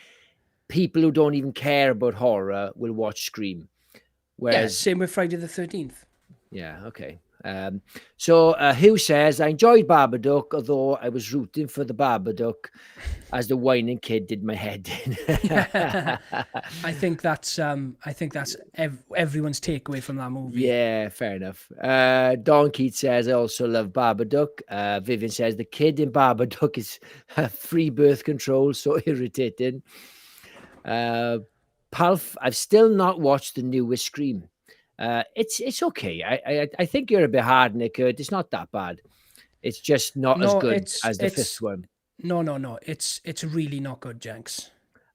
people who don't even care about horror will watch Scream. Whereas, same with Friday the 13th. Yeah, okay. So Hugh says, I enjoyed Babadook, although I was rooting for the Babadook as the whining kid did my head in. I think that's everyone's takeaway from that movie. Yeah, fair enough. Don Keith says, I also love Babadook. Vivian says, the kid in Babadook is free birth control, so irritating. Palf, I've still not watched the newest Scream. It's okay. I think you're a bit hard on it, Kurt. It's not that bad. It's just not as good as the fifth one. No. It's really not good, Jenks.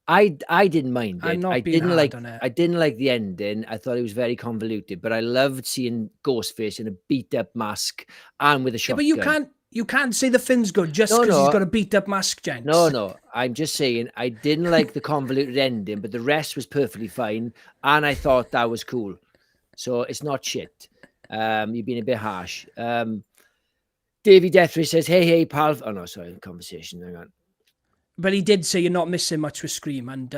I didn't mind it. I didn't like the ending. I thought it was very convoluted, but I loved seeing Ghostface in a beat up mask and with a shotgun. Yeah, but you can't say the film's good just because he's got a beat up mask, Jenks. No. I'm just saying I didn't like the convoluted ending, but the rest was perfectly fine, and I thought that was cool. So it's not shit. You've been a bit harsh. Davey Deathry says, hey, pal. Oh, no, sorry, conversation. Hang on. But he did say you're not missing much with Scream, and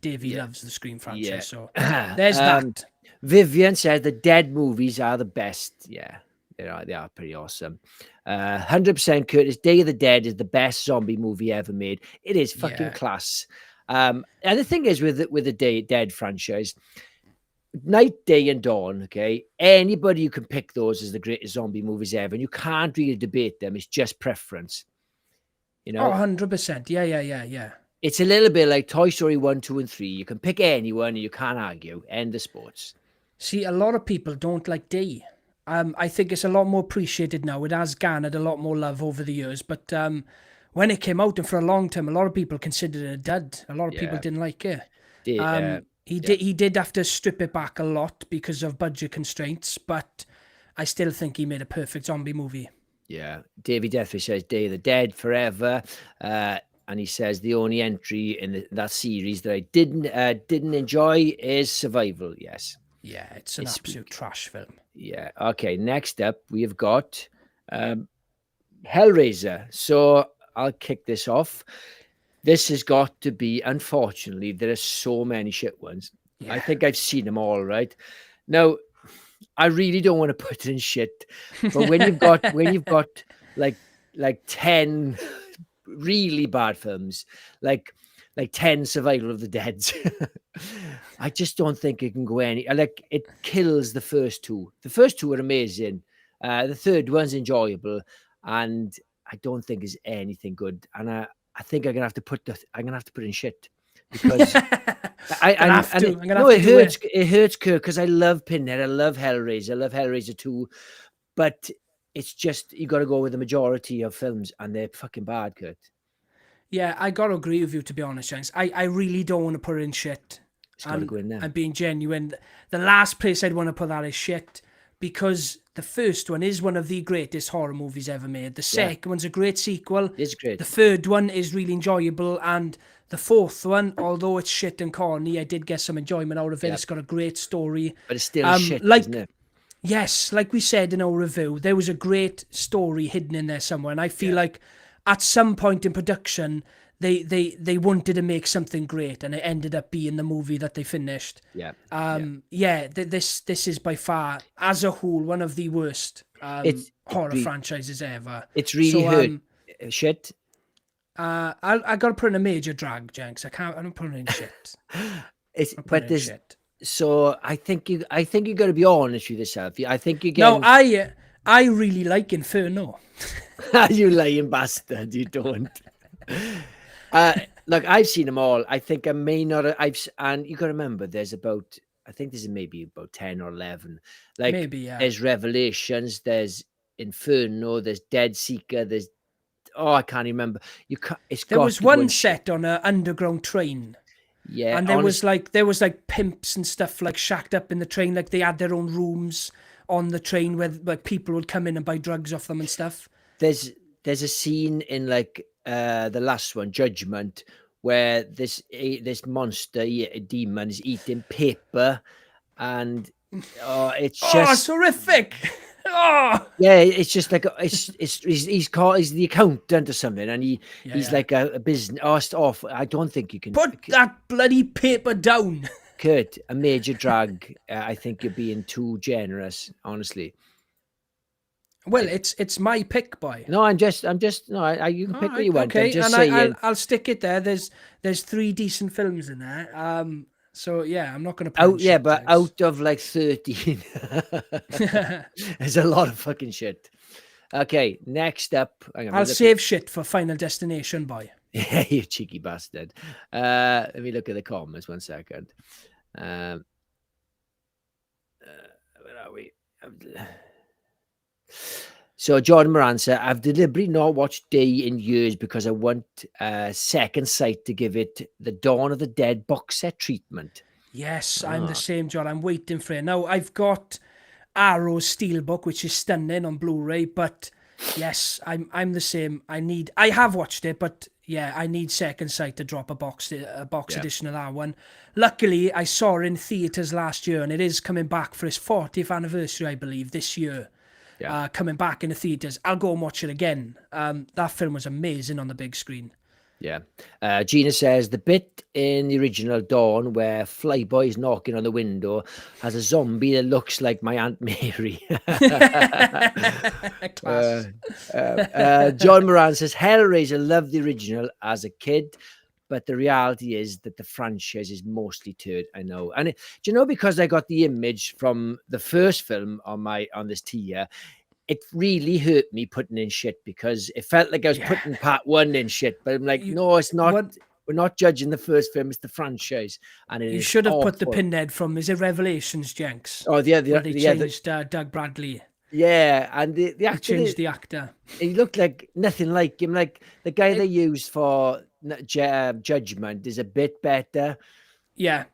Davey loves the Scream franchise. So there's that. Vivian says the Dead movies are the best. Yeah, they are pretty awesome. 100% Curtis, Day of the Dead is the best zombie movie ever made. It is fucking class. And the thing is with the Dead franchise, Night, Day, and Dawn, okay? Anybody you can pick those as the greatest zombie movies ever, and you can't really debate them. It's just preference. You know? 100%. Yeah. It's a little bit like Toy Story 1, 2, and 3. You can pick anyone and you can't argue. End of sports. See, a lot of people don't like Day. I think it's a lot more appreciated now. It has garnered a lot more love over the years, but when it came out and for a long time, a lot of people considered it a dud. A lot of people didn't like it. He did have to strip it back a lot because of budget constraints, but I still think he made a perfect zombie movie. Yeah. Davey Deathry says Day of the Dead forever. And he says the only entry in that series that I didn't enjoy is Survival. Yes. Yeah, it's an absolute trash film. Yeah. Okay. Next up, we have got Hellraiser. So I'll kick this off. This has got to be, unfortunately, there are so many shit ones. Yeah. I think I've seen them all, right? Now, I really don't want to put it in shit, but when you've got like 10 really bad films, like 10 Survival of the Deads, I just don't think it can go any. Like, it kills the first two. The first two are amazing. The third one's enjoyable, and I don't think is anything good. And I think I'm gonna have to put in shit because I Gonna have to. it, I'm gonna no, have to do it. It hurts, Kurt, because I love Pinhead. I love Hellraiser. I love Hellraiser 2. But it's just, you got to go with the majority of films, and they're fucking bad, Kurt. Yeah, I gotta agree with you, to be honest, Jenks. I really don't want to put in shit. It's got to go in there. I'm being genuine. The last place I'd want to put that is shit, because the first one is one of the greatest horror movies ever made. The second one's a great sequel. It's great. The third one is really enjoyable, and the fourth one, although it's shit and corny, I did get some enjoyment out of it. It's got a great story. But it's still shit, isn't it? Yes, like we said in our review, there was a great story hidden in there somewhere, and I feel like at some point in production, they wanted to make something great, and it ended up being the movie that they finished. This is by far, as a whole, one of the worst horror franchises ever. It's really hurt. Shit. I gotta put in a major drag, Jenks. I'm putting in shit. Shit. So I think you got to be honest with yourself. I think you get. No, I really like Inferno. You lying bastard! You don't. Look, I've seen them all. I think I may not. And you got to remember, there's about. I think there's maybe about 10 or 11. Like maybe, yeah. There's Revelations. There's Inferno. There's Dead Seeker. There's. Oh, I can't remember. There was one set on an underground train. Yeah, and there was like pimps and stuff like shacked up in the train, like they had their own rooms on the train where like people would come in and buy drugs off them and stuff. There's a scene in like the last one, Judgment, where this monster demon is eating paper, and it's it's horrific. Oh yeah, it's just like he's the accountant or something, and he's like a business. Oh, it's off. I don't think you can put that bloody paper down, Kurt. A major drag. I think you're being too generous, honestly. Well, it's my pick, boy. No, I'm just no. You can pick what you want. Okay, I'm just and saying. I'll stick it there. There's 3 decent films in there. So yeah, I'm not going to put but out of like 13, there's a lot of fucking shit. Okay, next up, I'll save shit for Final Destination, boy. Yeah, you cheeky bastard. Let me look at the comments 1 second. Where are we? So Jordan Moran said, I've deliberately not watched Day in years because I want Second Sight to give it the Dawn of the Dead box set treatment. Yes, I'm the same, John. I'm waiting for it. Now, I've got Arrow's Steelbook, which is stunning on Blu-ray, but yes, I'm the same. I have watched it, but yeah, I need Second Sight to drop a box edition of that one. Luckily, I saw it in theaters last year, and it is coming back for its 40th anniversary, I believe, this year. Coming back in the theaters. I'll go and watch it again. That film was amazing on the big screen. Yeah. Gina says the bit in the original Dawn where Flyboy's knocking on the window has a zombie that looks like my Aunt Mary. Class. John Moran says Hellraiser loved the original as a kid, but the reality is that the franchise is mostly turd. I know. And do you know, because I got the image from the first film on this tier, it really hurt me putting in shit, because it felt like I was putting part 1 in shit. But I'm like, no, it's not. We're not judging the first film; it's the franchise. And you should have put the Pinhead from, is it Revelations, Jenks? Oh, they changed Doug Bradley. Yeah, and the actor changed the actor. He looked like nothing like him. Like the guy they used for Judgment is a bit better. Yeah.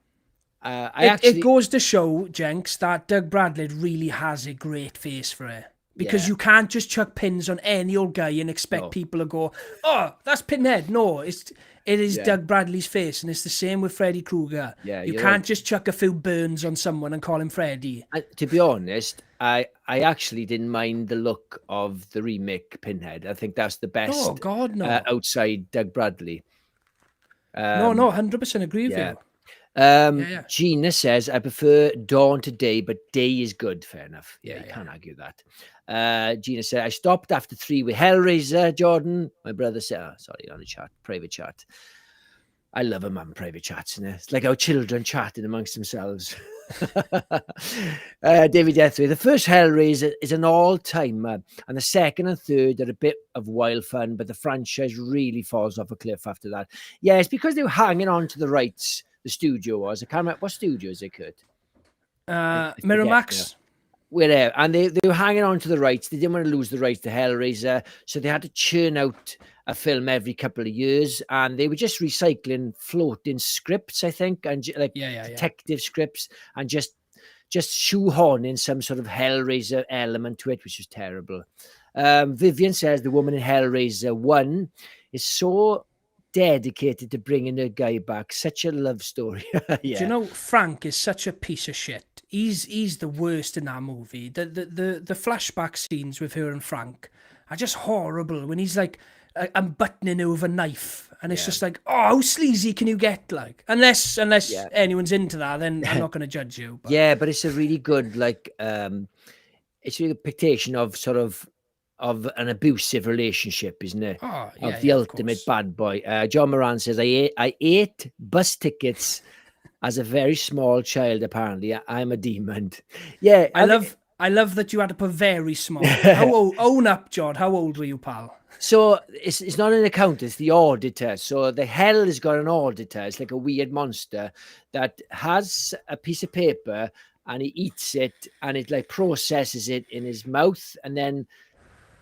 It goes to show, Jenks, that Doug Bradley really has a great face for it. Because you can't just chuck pins on any old guy and expect people to go, oh, that's Pinhead. No, it is Doug Bradley's face, and it's the same with Freddy Krueger. Yeah, you can't just chuck a few burns on someone and call him Freddy. To be honest, I actually didn't mind the look of the remake Pinhead. I think that's the best. Oh God, no! Outside Doug Bradley. No, 100% agree with you. Gina says, I prefer Dawn to Day, but Day is good. Fair enough. Yeah, you can't argue that. Gina said, I stopped after 3 with Hellraiser, Jordan. My brother said, on a chat, private chat. I love them having private chats, and it's like our children chatting amongst themselves. David Deathway, the first Hellraiser is an all-timer, and the second and third are a bit of wild fun, but the franchise really falls off a cliff after that. Yeah, it's because they were hanging on to the rights the studio was. I can't remember what studio is it, Kurt? Miramax. Wherever, and they were hanging on to the rights. They didn't want to lose the rights to Hellraiser, so they had to churn out a film every couple of years, and they were just recycling floating scripts, I think, and like detective scripts, and just shoehorning some sort of Hellraiser element to it, which was terrible. Vivian says the woman in Hellraiser 1 is so dedicated to bringing her guy back. Such a love story. Do you know Frank is such a piece of shit? He's the worst in that movie. The flashback scenes with her and Frank are just horrible. When he's like, I'm buttoning over knife, and it's just like, oh, how sleazy can you get? Like, unless anyone's into that, then I'm not going to judge you. But. Yeah, but it's a really good it's a depiction of sort of an abusive relationship, isn't it? Oh, of the ultimate bad boy. John Moran says, I ate bus tickets as a very small child. Apparently, I'm a demon. Yeah, I love that you had to put very small. How old? Own up, John. How old were you, pal? So it's not an accountant, it's the auditor. So the hell has got an auditor. It's like a weird monster that has a piece of paper and he eats it and it like processes it in his mouth, and then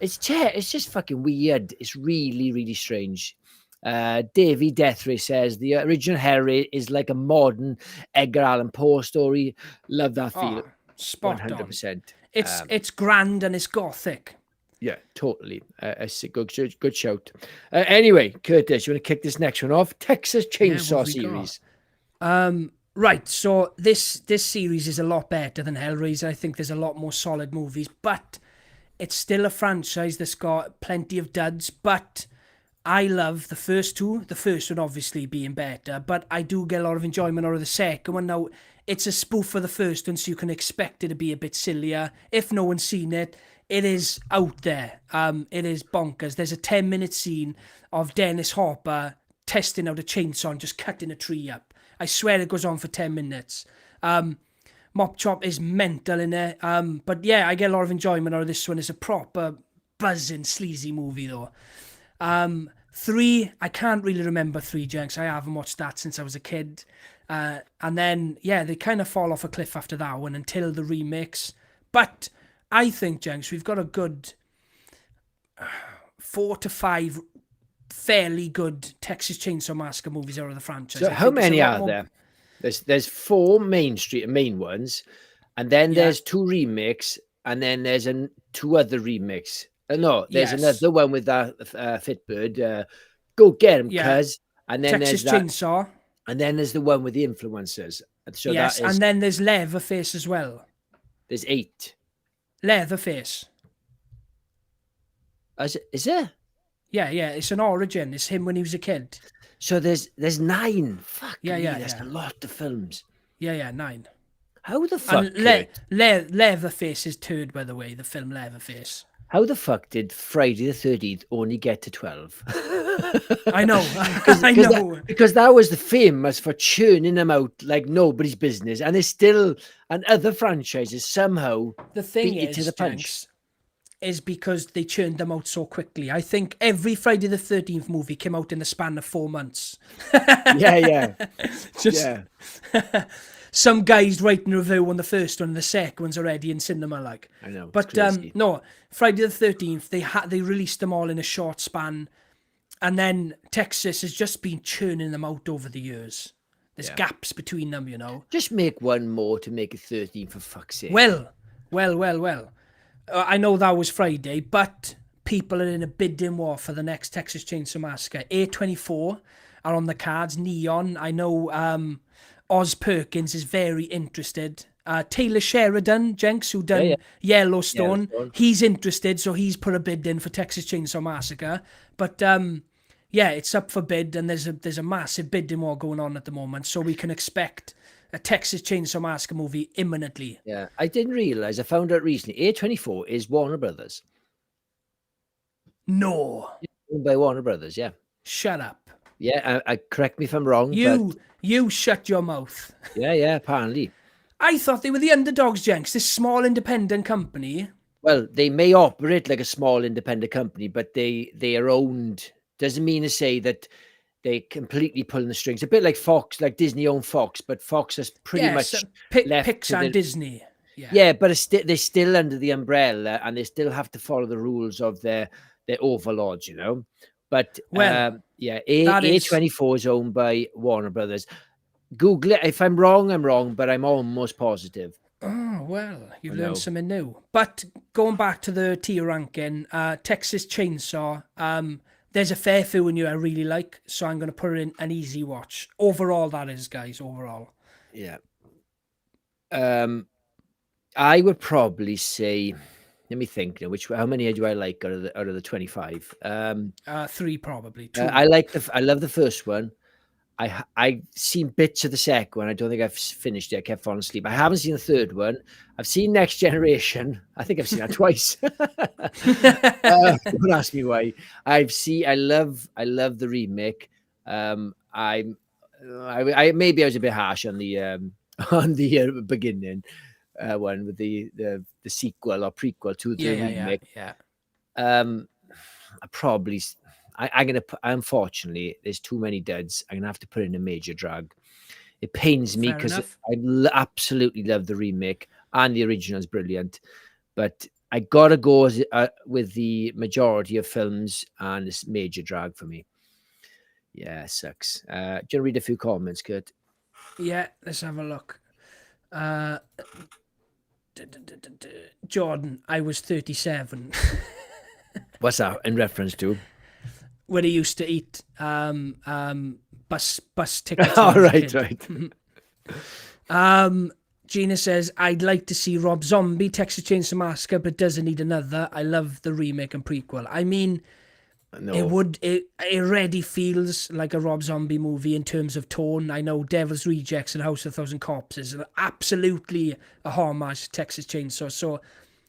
it's just fucking weird. It's really, really strange. Davy Deathray says the original Harry is like a modern Edgar Allan Poe story. Love that feel. Spot 100%. On. It's grand and it's gothic. Yeah, totally. It's a good shout. Anyway, Curtis, you want to kick this next one off? Texas Chainsaw series. Right, so this series is a lot better than Hellraiser. I think there's a lot more solid movies, but it's still a franchise that's got plenty of duds. But I love the first two. The first one obviously being better, but I do get a lot of enjoyment out of the second one. Now, it's a spoof for the first one, so you can expect it to be a bit sillier. If no one's seen it, it is out there. It is bonkers. There's a 10-minute scene of Dennis Hopper testing out a chainsaw and just cutting a tree up. I swear it goes on for 10 minutes. Mop Chop is mental in there. But yeah, I get a lot of enjoyment out of this one. It's a proper buzzing, sleazy movie though. 3, I can't really remember 3, Jenks. I haven't watched that since I was a kid. And then, yeah, they kind of fall off a cliff after that one until the remix. But I think, Jenks, we've got a good 4 to 5 fairly good Texas Chainsaw Massacre movies out of the franchise. So how many are there? There's 4 main ones, and then there's 2 remakes, and then there's 2 other remakes. No, there's another one with that Fitbird. Go get him, cuz. And then Texas there's Chainsaw. And then there's the one with the influencers. So yes, and then there's Leatherface as well. There's 8. Leatherface. Is there? Yeah, it's an origin. It's him when he was a kid. So there's 9. Fuck yeah, that's a lot of films. Yeah, 9. How the fuck? Leatherface is turd, by the way, the film Leatherface. How the fuck did Friday the 13th only get to 12? I know. I know. Because that was the famous for churning them out like nobody's business. And it's still, and other franchises somehow the thing beat it to the punch. Is because they churned them out so quickly. I think every Friday the 13th movie came out in the span of 4 months. Yeah. Some guys writing a review on the first one, and the second one's already in cinema. Like, I know, but no, Friday the 13th they released them all in a short span, and then Texas has just been churning them out over the years. There's gaps between them, you know. Just make one more to make it 13 for fuck's sake. Well. I know that was Friday, but people are in a bidding war for the next Texas Chainsaw Massacre. A24 are on the cards. Neon. I know Oz Perkins is very interested. Taylor Sheridan, Jenks, who done Yellowstone, he's interested, so he's put a bid in for Texas Chainsaw Massacre. But it's up for bid, and there's a massive bidding war going on at the moment, so we can expect a Texas Chainsaw Massacre movie imminently. Yeah, I didn't realise. I found out recently. A24 is Warner Brothers. No. Owned by Warner Brothers, yeah. Shut up. Yeah, I correct me if I'm wrong. You shut your mouth. Yeah, apparently. I thought they were the underdogs, Jenks, this small independent company. Well, they may operate like a small independent company, but they are owned. Doesn't mean to say that they completely pulling the strings. A bit like Fox, like Disney owned Fox, but Fox has pretty much left Pixar to and Disney. Yeah, but they're still under the umbrella, and they still have to follow the rules of their overlords, you know. But Well, yeah, that is A24 is owned by Warner Brothers. Google it. If I'm wrong, but I'm almost positive. Oh, well, you've I learned know. something new. But going back to the tier ranking, Texas Chainsaw, there's a fair few in you I really like, so I'm going to put it in an easy watch. Overall, that is, guys, overall. Yeah. I would probably say, let me think now, how many do I like out of the 25? 3 probably, 2. I love the first one. I've seen bits of the second one. I don't think I've finished it. I kept falling asleep. I haven't seen the third one. I've seen Next Generation. I think I've seen that twice. Don't ask me why. I love the remake. I maybe I was a bit harsh on the beginning one with the sequel or prequel to the remake. Yeah. I'm gonna put, unfortunately, there's too many duds. I'm gonna have to put in a major drag. It pains me Fair because enough. I absolutely love the remake and the original is brilliant, but I gotta go with the majority of films, and it's major drag for me. Yeah, it sucks. Do you want to read a few comments, Kurt? Yeah, let's have a look. Jordan, I was 37. What's that in reference to? When he used to eat bus tickets. All right, right. Gina says, I'd like to see Rob Zombie Texas Chainsaw Massacre, but doesn't need another. I love the remake and prequel. I mean, No. it already feels like a Rob Zombie movie in terms of tone. I know Devil's Rejects and House of 1,000 Corpses are absolutely a homage to Texas Chainsaw, so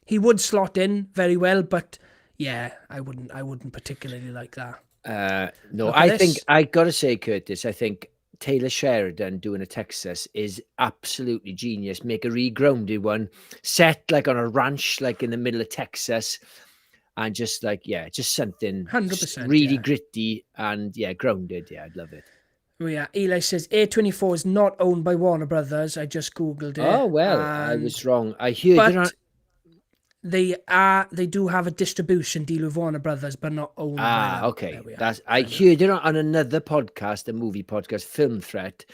he would slot in very well, but yeah, I wouldn't particularly like that. No, I think I gotta say, Curtis, I think Taylor Sheridan doing a Texas is absolutely genius. Make a re-grounded one set like on a ranch, like in the middle of Texas, and just like just something 100%, really yeah. gritty and grounded. Yeah, I'd love it. Oh, yeah, Eli says A24 is not owned by Warner Brothers. I just googled it. Oh well, I was wrong. I heard but they do have a distribution deal with Warner Brothers, but not owned by them. Okay. I heard it on another podcast, a movie podcast, Film Threat,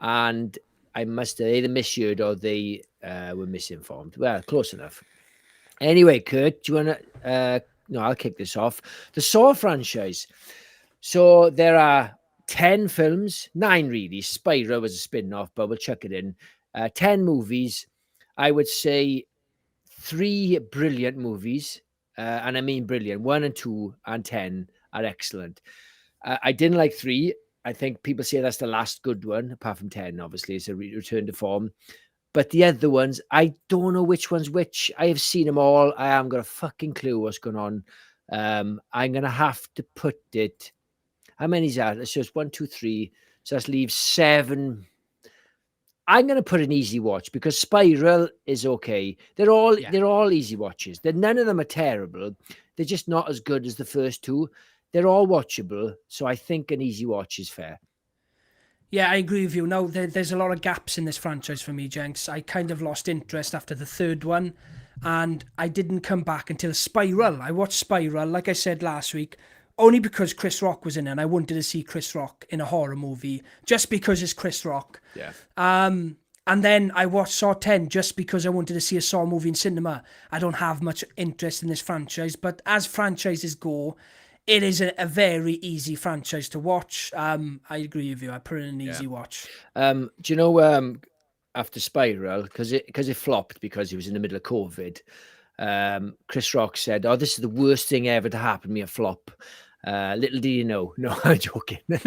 and I must have either misheard or they were misinformed. Well, close enough. Anyway, Kurt, do you want to? No, I'll kick this off. The Saw franchise. So there are 10 films, 9 really. Spyro was a spin-off, but we'll chuck it in. 10 movies. I would say 3 brilliant movies, and I mean brilliant. 1 and 2 and 10 are excellent. I didn't like 3. I think people say that's the last good one, apart from 10, obviously. It's a return to form. But the other ones, I don't know which one's which. I have seen them all. I haven't got a fucking clue what's going on. I'm going to have to put it... How many is that? It's just 1, 2, 3. So that leaves 7... I'm going to put an easy watch because Spiral is okay. They're all easy watches. None of them are terrible. They're just not as good as the first 2. They're all watchable. So I think an easy watch is fair. Yeah, I agree with you. Now, there's a lot of gaps in this franchise for me, Jenks. I kind of lost interest after the third one, and I didn't come back until Spiral. I watched Spiral, like I said last week, only because Chris Rock was in it, and I wanted to see Chris Rock in a horror movie, just because it's Chris Rock. Yeah. And then I watched Saw 10 just because I wanted to see a Saw movie in cinema. I don't have much interest in this franchise, but as franchises go, it is a very easy franchise to watch. I agree with you. I put it in an easy watch. Do you know after Spiral, because it flopped because he was in the middle of COVID, Chris Rock said, "Oh, this is the worst thing ever to happen to me, a flop." Little do you know. No, I'm joking. What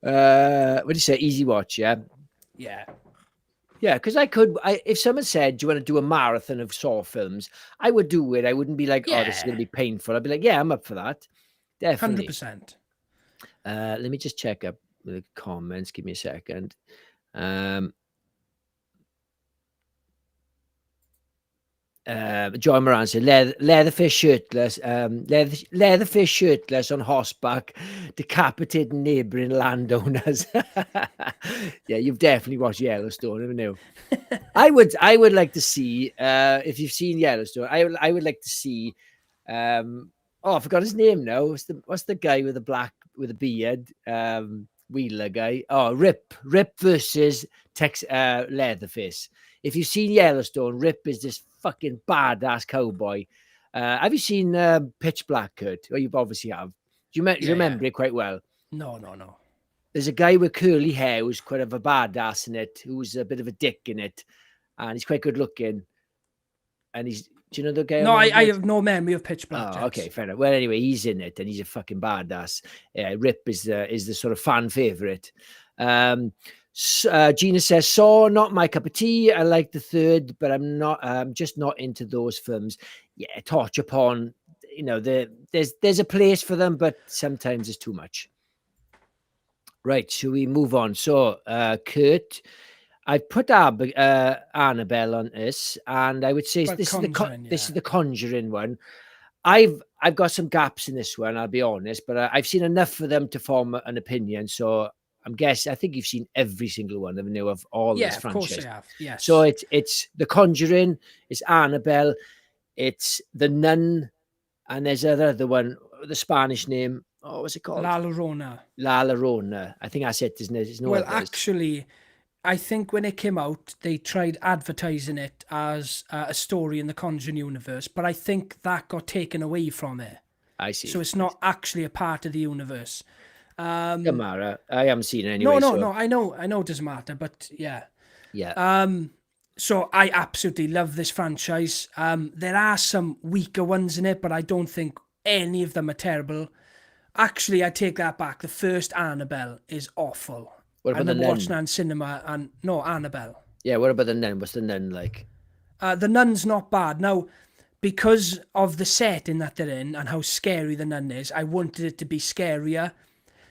do you say? Easy watch, yeah? Yeah. Yeah, because if someone said, "Do you want to do a marathon of Saw films?" I would do it. I wouldn't be like, "Oh, this is going to be painful." I'd be like, "Yeah, I'm up for that." Definitely. 100%. Let me just check up the comments. Give me a second. John Moran said, Leatherfish shirtless, Leatherfish shirtless on horseback, decapitating neighbouring landowners. Yeah, you've definitely watched Yellowstone, haven't you? I would like to see, if you've seen Yellowstone, I would like to see, I forgot his name now. What's the guy with the beard? Wheeler guy. Oh, Rip versus Leatherface. If you've seen Yellowstone, Rip is this fucking badass cowboy. Have you seen Pitch Black, Kurt? Well, you obviously have. Do you remember it quite well? No. There's a guy with curly hair who's quite of a badass in it, who's a bit of a dick in it, and he's quite good looking. And do you know the guy? No, I have no memory of Pitch Black. Oh, okay, fair enough. Well, anyway, he's in it, and he's a fucking badass. Rip is the sort of fan favorite. Gina says, Saw, not my cup of tea. I like the third, but I'm just not into those films. Yeah, torture porn. You know, there's a place for them, but sometimes it's too much. Right, shall we move on? So, Kurt, I put Annabelle on this, and I would say this is the Conjuring one. I've got some gaps in this one, I'll be honest, but I've seen enough for them to form an opinion. So I think you've seen every single one of all this franchise. Of course I have. Yes. So it's the Conjuring, it's Annabelle, it's the Nun, and there's another one, the Spanish name. Oh, what's it called? La Llorona. La Llorona. I think that's it, isn't it? Well, actually, I think when it came out, they tried advertising it as a story in the Conjuring universe, but I think that got taken away from it. I see. So it's not actually a part of the universe. Doesn't matter. I haven't seen it anyway. No. I know it doesn't matter, but yeah. Yeah. So I absolutely love this franchise. There are some weaker ones in it, but I don't think any of them are terrible. Actually, I take that back. The first Annabelle is awful. What about I remember watching that in cinema, and no, Annabelle. Yeah, what about the Nun? What's the Nun like? The Nun's not bad. Now, because of the setting that they're in and how scary the Nun is, I wanted it to be scarier.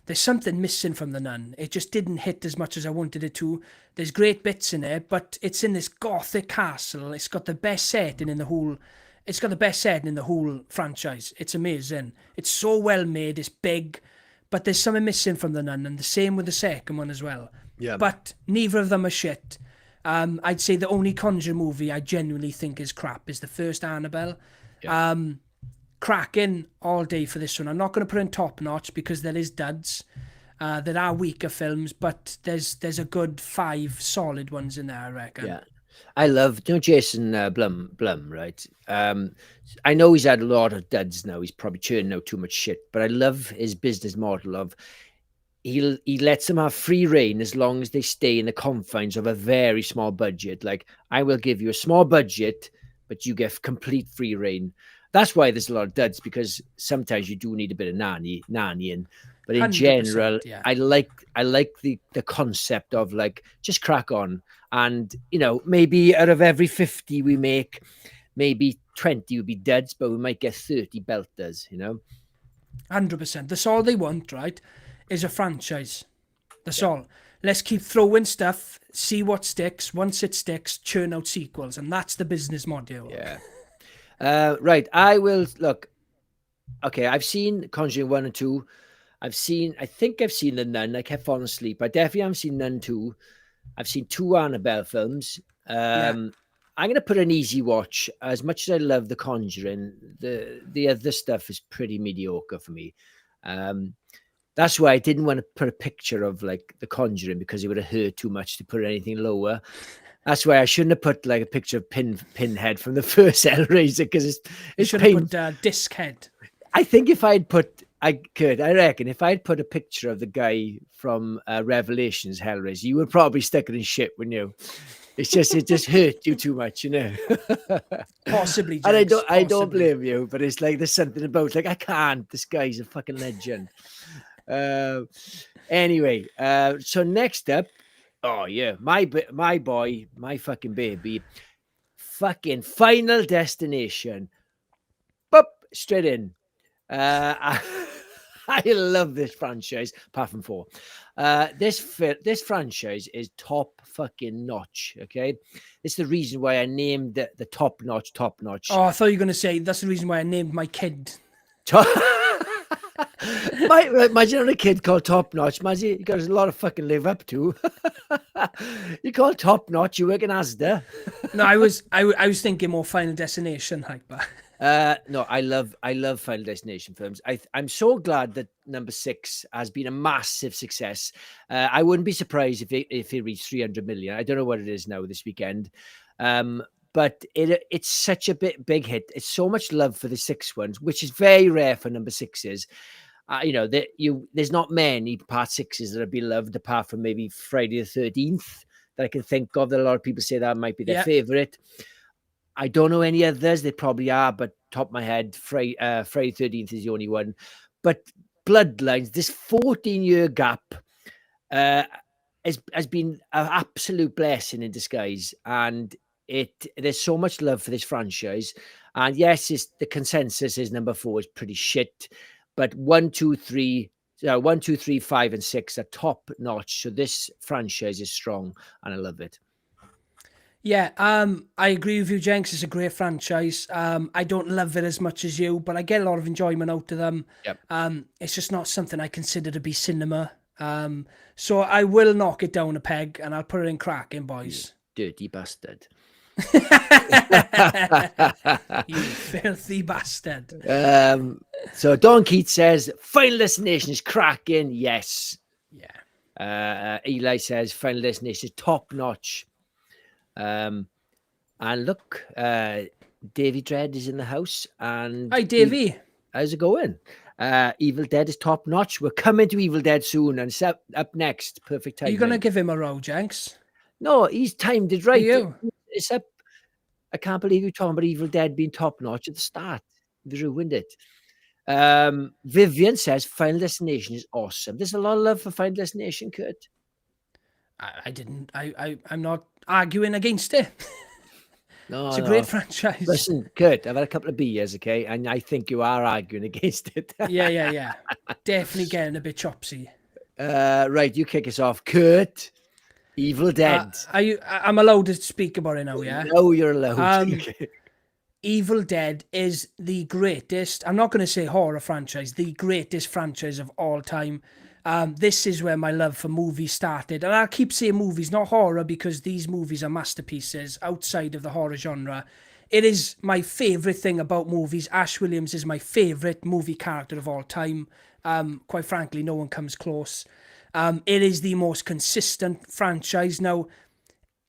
There's something missing from the Nun. It just didn't hit as much as I wanted it to. There's great bits in it, but it's in this gothic castle. It's got the best setting in the whole. It's got the best setting in the whole franchise. It's amazing. It's so well made. It's big. But there's something missing from the Nun, and the same with the second one as well. Yeah. But neither of them are shit. I'd say the only Conjuring movie I genuinely think is crap is the first Annabelle. Yeah. Cracking all day for this one. I'm not going to put in top notch because there is duds. There are weaker films, but there's a good 5 solid ones in there, I reckon. Yeah. I love, Jason Blum, right? I know he's had a lot of duds now. He's probably churning out too much shit, but I love his business model of he lets them have free reign as long as they stay in the confines of a very small budget. Like, I will give you a small budget, but you get complete free reign. That's why there's a lot of duds, because sometimes you do need a bit of nannying. But in general, yeah. I like the concept of, like, just crack on. And, maybe out of every 50 we make, maybe 20 would be duds, but we might get 30 belters, 100%. That's all they want, right? Is a franchise. That's all. Let's keep throwing stuff, see what sticks. Once it sticks, churn out sequels. And that's the business model. Yeah. Right. I will look. Okay. I've seen Conjuring 1 and 2. I think I've seen The Nun. I kept falling asleep. I definitely haven't seen Nun 2. I've seen 2 Annabelle films. I'm going to put an easy watch. As much as I love The Conjuring, the other stuff is pretty mediocre for me. That's why I didn't want to put a picture of, like, The Conjuring, because it would have hurt too much to put anything lower. That's why I shouldn't have put, like, a picture of Pinhead from the first Hellraiser, because it's should have put Disc Head. I think if I'd put, I reckon if I'd put a picture of the guy from Revelations Hellraiser, you would probably stick it in shit, wouldn't you? It just hurt you too much, Possibly, Jenks, and I don't blame you, but it's like there's something about, like, I can't. This guy's a fucking legend. Anyway, so next up, oh yeah, my boy, my fucking baby, fucking Final Destination. Boop, straight in. I love this franchise, apart from 4. This franchise is top fucking notch, okay? It's the reason why I named the top notch. Oh, I thought you were going to say that's the reason why I named my kid. Imagine having a kid called Top Notch. Imagine you got a lot of fucking live up to. You call Top Notch, you work in Asda. No, I was thinking more Final Destination hyper. No, I love Final Destination films. I'm so glad that number 6 has been a massive success. I wouldn't be surprised if it reached 300 million. I don't know what it is now this weekend. But it's such a big hit. It's so much love for the 6 ones, which is very rare for number 6s. There's not many part 6s that have been loved apart from maybe Friday the 13th that I can think of. That a lot of people say that might be their favorite. I don't know any others. They probably are, but top of my head, Friday 13th is the only one. But Bloodlines, this 14-year gap, has been an absolute blessing in disguise. And there's so much love for this franchise. And yes, the consensus is number 4 is pretty shit. But 1, 2, 3, 5, and 6 are top notch. So this franchise is strong, and I love it. Yeah, I agree with you, Jenks. It's a great franchise. I don't love it as much as you, but I get a lot of enjoyment out of them. Yep. It's just not something I consider to be cinema. So I will knock it down a peg, and I'll put it in cracking, boys. You dirty bastard. You filthy bastard. So Don Keats says Final Destination is cracking. Yes. Yeah. Eli says Final Destination is top notch. And look, Davy Dread is in the house. And hi, Davy. How's it going? Evil Dead is top notch. We're coming to Evil Dead soon, and it's up next. Perfect time. Are you gonna give him a row, Jenks? No, he's timed it right. You? It's up. I can't believe you're talking about Evil Dead being top notch at the start. You ruined it. Vivian says Final Destination is awesome. There's a lot of love for Final Destination, Kurt. I'm not arguing against it. No, it's a great franchise. Listen, Kurt, I've had a couple of beers, okay, and I think you are arguing against it. Yeah. Definitely getting a bit chopsy. Right, you kick us off, Kurt. Evil Dead. I'm allowed to speak about it now, yeah? No, you're allowed. Evil Dead is the greatest, I'm not going to say horror franchise, the greatest franchise of all time. This is where my love for movies started. And I'll keep saying movies, not horror, because these movies are masterpieces outside of the horror genre. It is my favourite thing about movies. Ash Williams is my favourite movie character of all time. Quite frankly, no one comes close. It is the most consistent franchise. Now,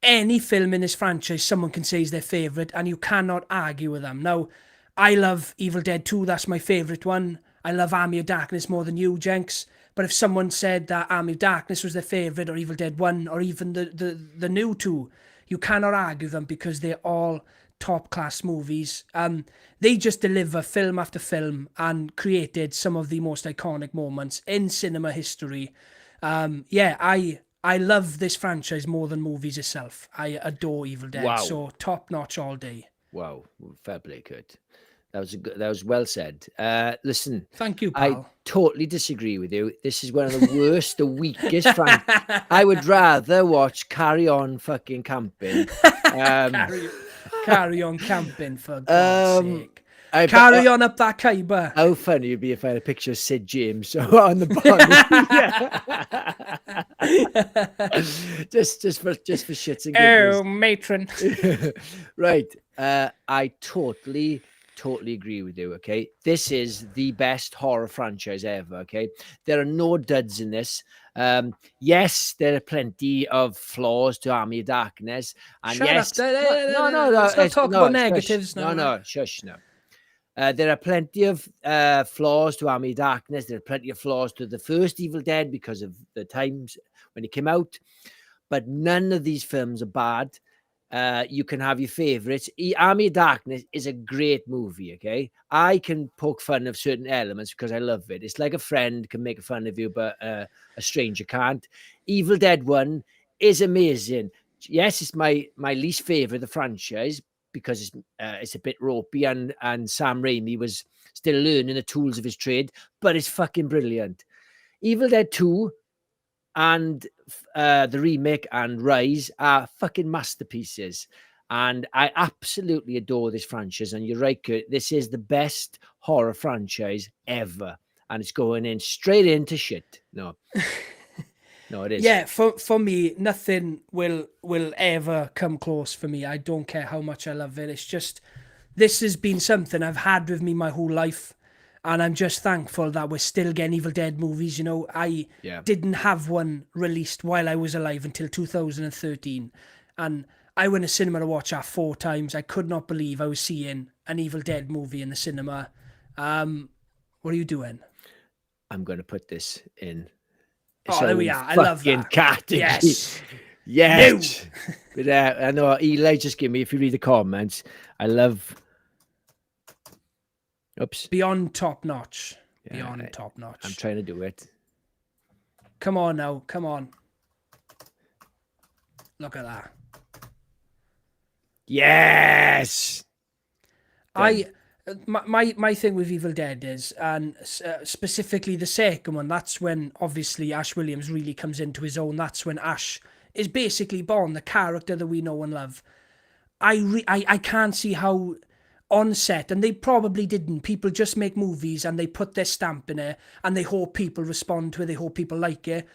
any film in this franchise, someone can say is their favourite, and you cannot argue with them. Now, I love Evil Dead 2. That's my favourite one. I love Army of Darkness more than you, Jenks. But if someone said that Army of Darkness was their favourite, or Evil Dead 1, or even the new 2, you cannot argue them because they're all top-class movies. They just deliver film after film and created some of the most iconic moments in cinema history. I love this franchise more than movies itself. I adore Evil Dead. Wow. So top-notch all day. Wow. Fair play, Kurt. That was well said. Listen. Thank you, pal. I totally disagree with you. This is one of the worst, the weakest. I would rather watch Carry On Fucking Camping. Carry On Camping, for God's sake. Carry on up that cable. How funny it'd be if I had a picture of Sid James on the bottom. just for shits and giggles. Oh, matron. Right. I totally agree with you. Okay, this is the best horror franchise ever. Okay, there are no duds in this. Yes, there are plenty of flaws to Army of Darkness, and Shut yes, up. No, let's not talk about negatives. Shush, no. There are plenty of flaws to Army of Darkness. There are plenty of flaws to the first Evil Dead because of the times when it came out, but none of these films are bad. You can have your favorites. Army of Darkness is a great movie, okay? I can poke fun of certain elements because I love it. It's like a friend can make fun of you, but a stranger can't. Evil Dead 1 is amazing. Yes, it's my least favorite of the franchise because it's a bit ropey, and Sam Raimi was still learning the tools of his trade, but it's fucking brilliant. Evil Dead 2 and the remake and Rise are fucking masterpieces. And I absolutely adore this franchise. And you're right, Kurt, this is the best horror franchise ever. And it's going in straight into shit. No. No, it is. Yeah, for me, nothing will ever come close for me. I don't care how much I love it. It's just, this has been something I've had with me my whole life. And I'm just thankful that we're still getting Evil Dead movies. You know, I didn't have one released while I was alive until 2013. And I went to cinema to watch that 4 times. I could not believe I was seeing an Evil Dead movie in the cinema. What are you doing? I'm going to put this in. There we are. I love that. Category. Yes. Yes. But I know Eli just give me, if you read the comments, I love. Oops. Beyond top notch. Yeah, Beyond top notch. I'm trying to do it. Come on now. Come on. Look at that. Yes. My thing with Evil Dead is, and specifically the second one, that's when obviously Ash Williams really comes into his own. That's when Ash is basically born, the character that we know and love. I can't see how on set, and they probably didn't, people just make movies and they put their stamp in it and they hope people respond to it, they hope people like it.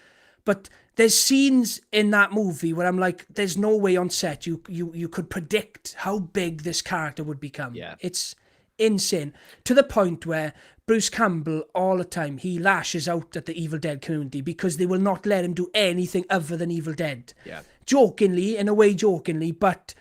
But there's scenes in that movie where I'm like, there's no way on set you could predict how big this character would become. Yeah. It's insane, to the point where Bruce Campbell all the time, he lashes out at the Evil Dead community because they will not let him do anything other than Evil Dead. Yeah. Jokingly, in a way jokingly, but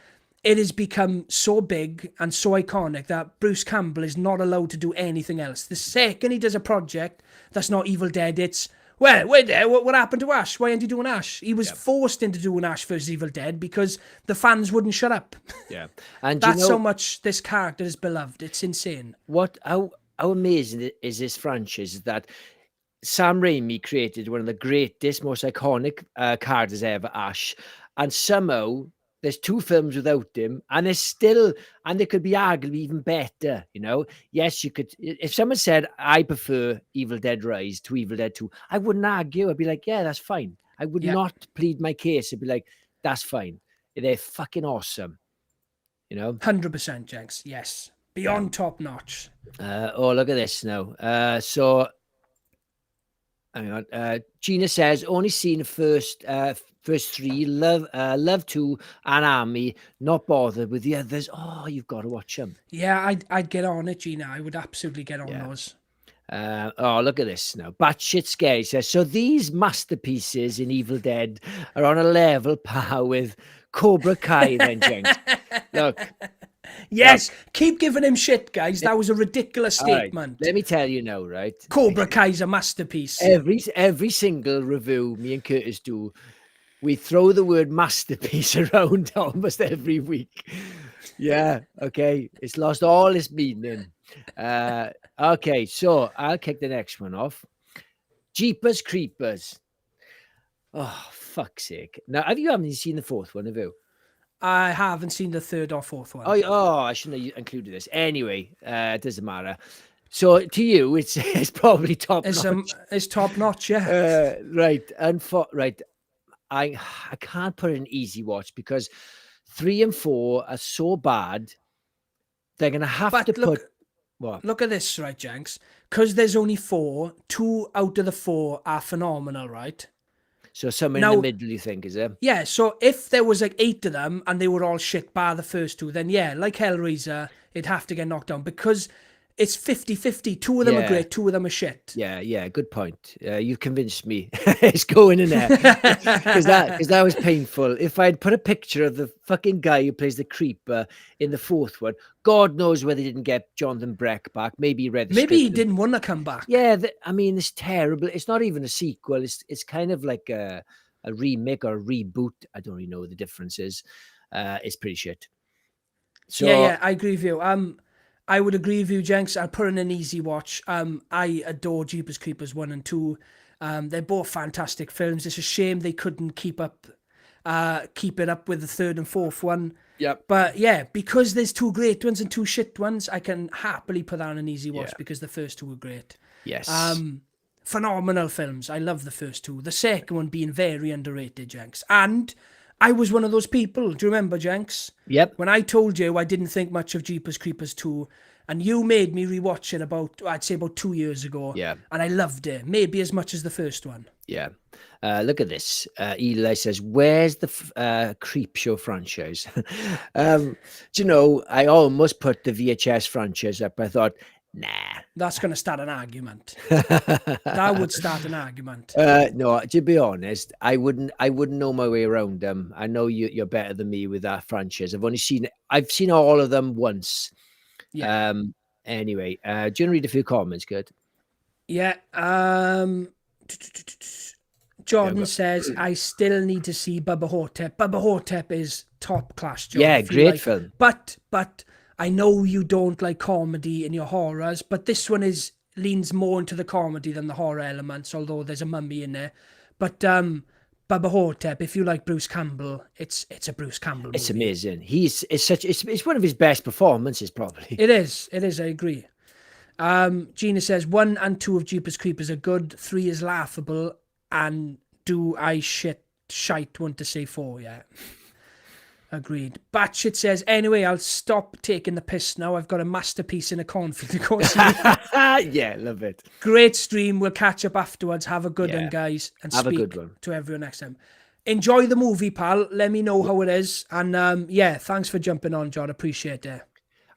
it has become so big and so iconic that Bruce Campbell is not allowed to do anything else. The second he does a project that's not Evil Dead, it's, well, wait there, what happened to Ash? Why aren't you doing Ash? He was forced into doing Ash vs. Evil Dead because the fans wouldn't shut up. Yeah. And that's how much this character is beloved. It's insane. How amazing is this franchise that Sam Raimi created one of the greatest, most iconic characters ever, Ash. And somehow there's 2 films without him, and there's still, and they could be arguably even better, you know? Yes, you could, if someone said, I prefer Evil Dead Rise to Evil Dead 2, I wouldn't argue. I'd be like, yeah, that's fine. I would not plead my case. I'd be like, that's fine. They're fucking awesome, you know? 100%, Jenks, yes. Beyond top notch. Oh, look at this now. So, hang on. Gina says, only seen the first 3, Love 2 and Army, not bothered with the others. Oh, you've got to watch them. Yeah, I'd get on it, Gina. I would absolutely get on those. Oh, look at this now. Batshit Scary says, so these masterpieces in Evil Dead are on a level par with Cobra Kai then, Jenks. Look. Yes, keep giving him shit, guys. That was a ridiculous statement. Right, let me tell you now, right? Cobra Kai's a masterpiece. Every single review me and Curtis do, we throw the word masterpiece around almost every week. Yeah, okay. It's lost all its meaning. Okay, so I'll kick the next one off. Jeepers Creepers. Oh, fuck's sake. Now, haven't seen the 4th one, have you? I haven't seen the 3rd or 4th one. Oh, I shouldn't have included this. Anyway, it doesn't matter. So to you, it's probably top notch. It's top notch, yeah. Right. And I can't put it in easy watch because 3 and 4 are so bad. They're gonna have to put. What? Look at this, right, Jenks? Because there's only 4. 2 out of the 4 are phenomenal, right? So somewhere in the middle, you think, is it? Yeah, so if there was like 8 of them and they were all shit bar the first 2, then yeah, like Hellraiser, it'd have to get knocked down because it's 50-50. 2 of them are great, 2 of them are shit. Yeah, good point. You convinced me. It's going in there. Because that was painful. If I'd put a picture of the fucking guy who plays the creeper in the 4th one, God knows whether they didn't get Jonathan Breck back. Maybe he read the script. Maybe he didn't want to come back. Yeah, I mean, it's terrible. It's not even a sequel. It's kind of like a remake or a reboot. I don't really know what the difference is. It's pretty shit. So, yeah, I agree with you. I would agree with you, Jenks. I'll put in an easy watch. I adore Jeepers Creepers 1 and 2. They're both fantastic films. It's a shame they couldn't keep it up with the 3rd and 4th one. Yep. But yeah, because there's 2 great ones and 2 shit ones, I can happily put that on an easy watch Yeah. because the first 2 were great. Yes. Phenomenal films. I love the first 2. The second one being very underrated, Jenks. And I was one of those people. Do you remember, Jenks? Yep. When I told you I didn't think much of Jeepers Creepers 2, and you made me rewatch it I'd say about 2 years ago. Yeah. And I loved it, maybe as much as the first one. Yeah. Look at this. Eli says, where's the Creep Show franchise? Do you know, I almost put the VHS franchise up. I thought, nah. That's going to start an argument. That would start an argument. No, to be honest, I wouldn't know my way around them. I know you're better than me with that franchise. I've seen all of them once. Yeah. Anyway, do you want to read a few comments? Good. Yeah. Jordan says, I still need to see Bubba Hotep. Bubba Hotep is top class, Jordan. Yeah, great film. But I know you don't like comedy in your horrors, but this one leans more into the comedy than the horror elements, although there's a mummy in there. But Bubba Hotep, if you like Bruce Campbell, it's a Bruce Campbell movie. It's amazing. It's one of his best performances, probably. It is, I agree. Gina says 1 and 2 of Jeepers Creepers are good, 3 is laughable, and do I shite want to say 4, yeah. Agreed. Batshit says, anyway, I'll stop taking the piss now. I've got a masterpiece in a cornfield to go see. Yeah, love it. Great stream. We'll catch up afterwards. Have a good one, guys. And have speak a good one to everyone next time. Enjoy the movie, pal. Let me know how it is. And yeah, thanks for jumping on, John. Appreciate it.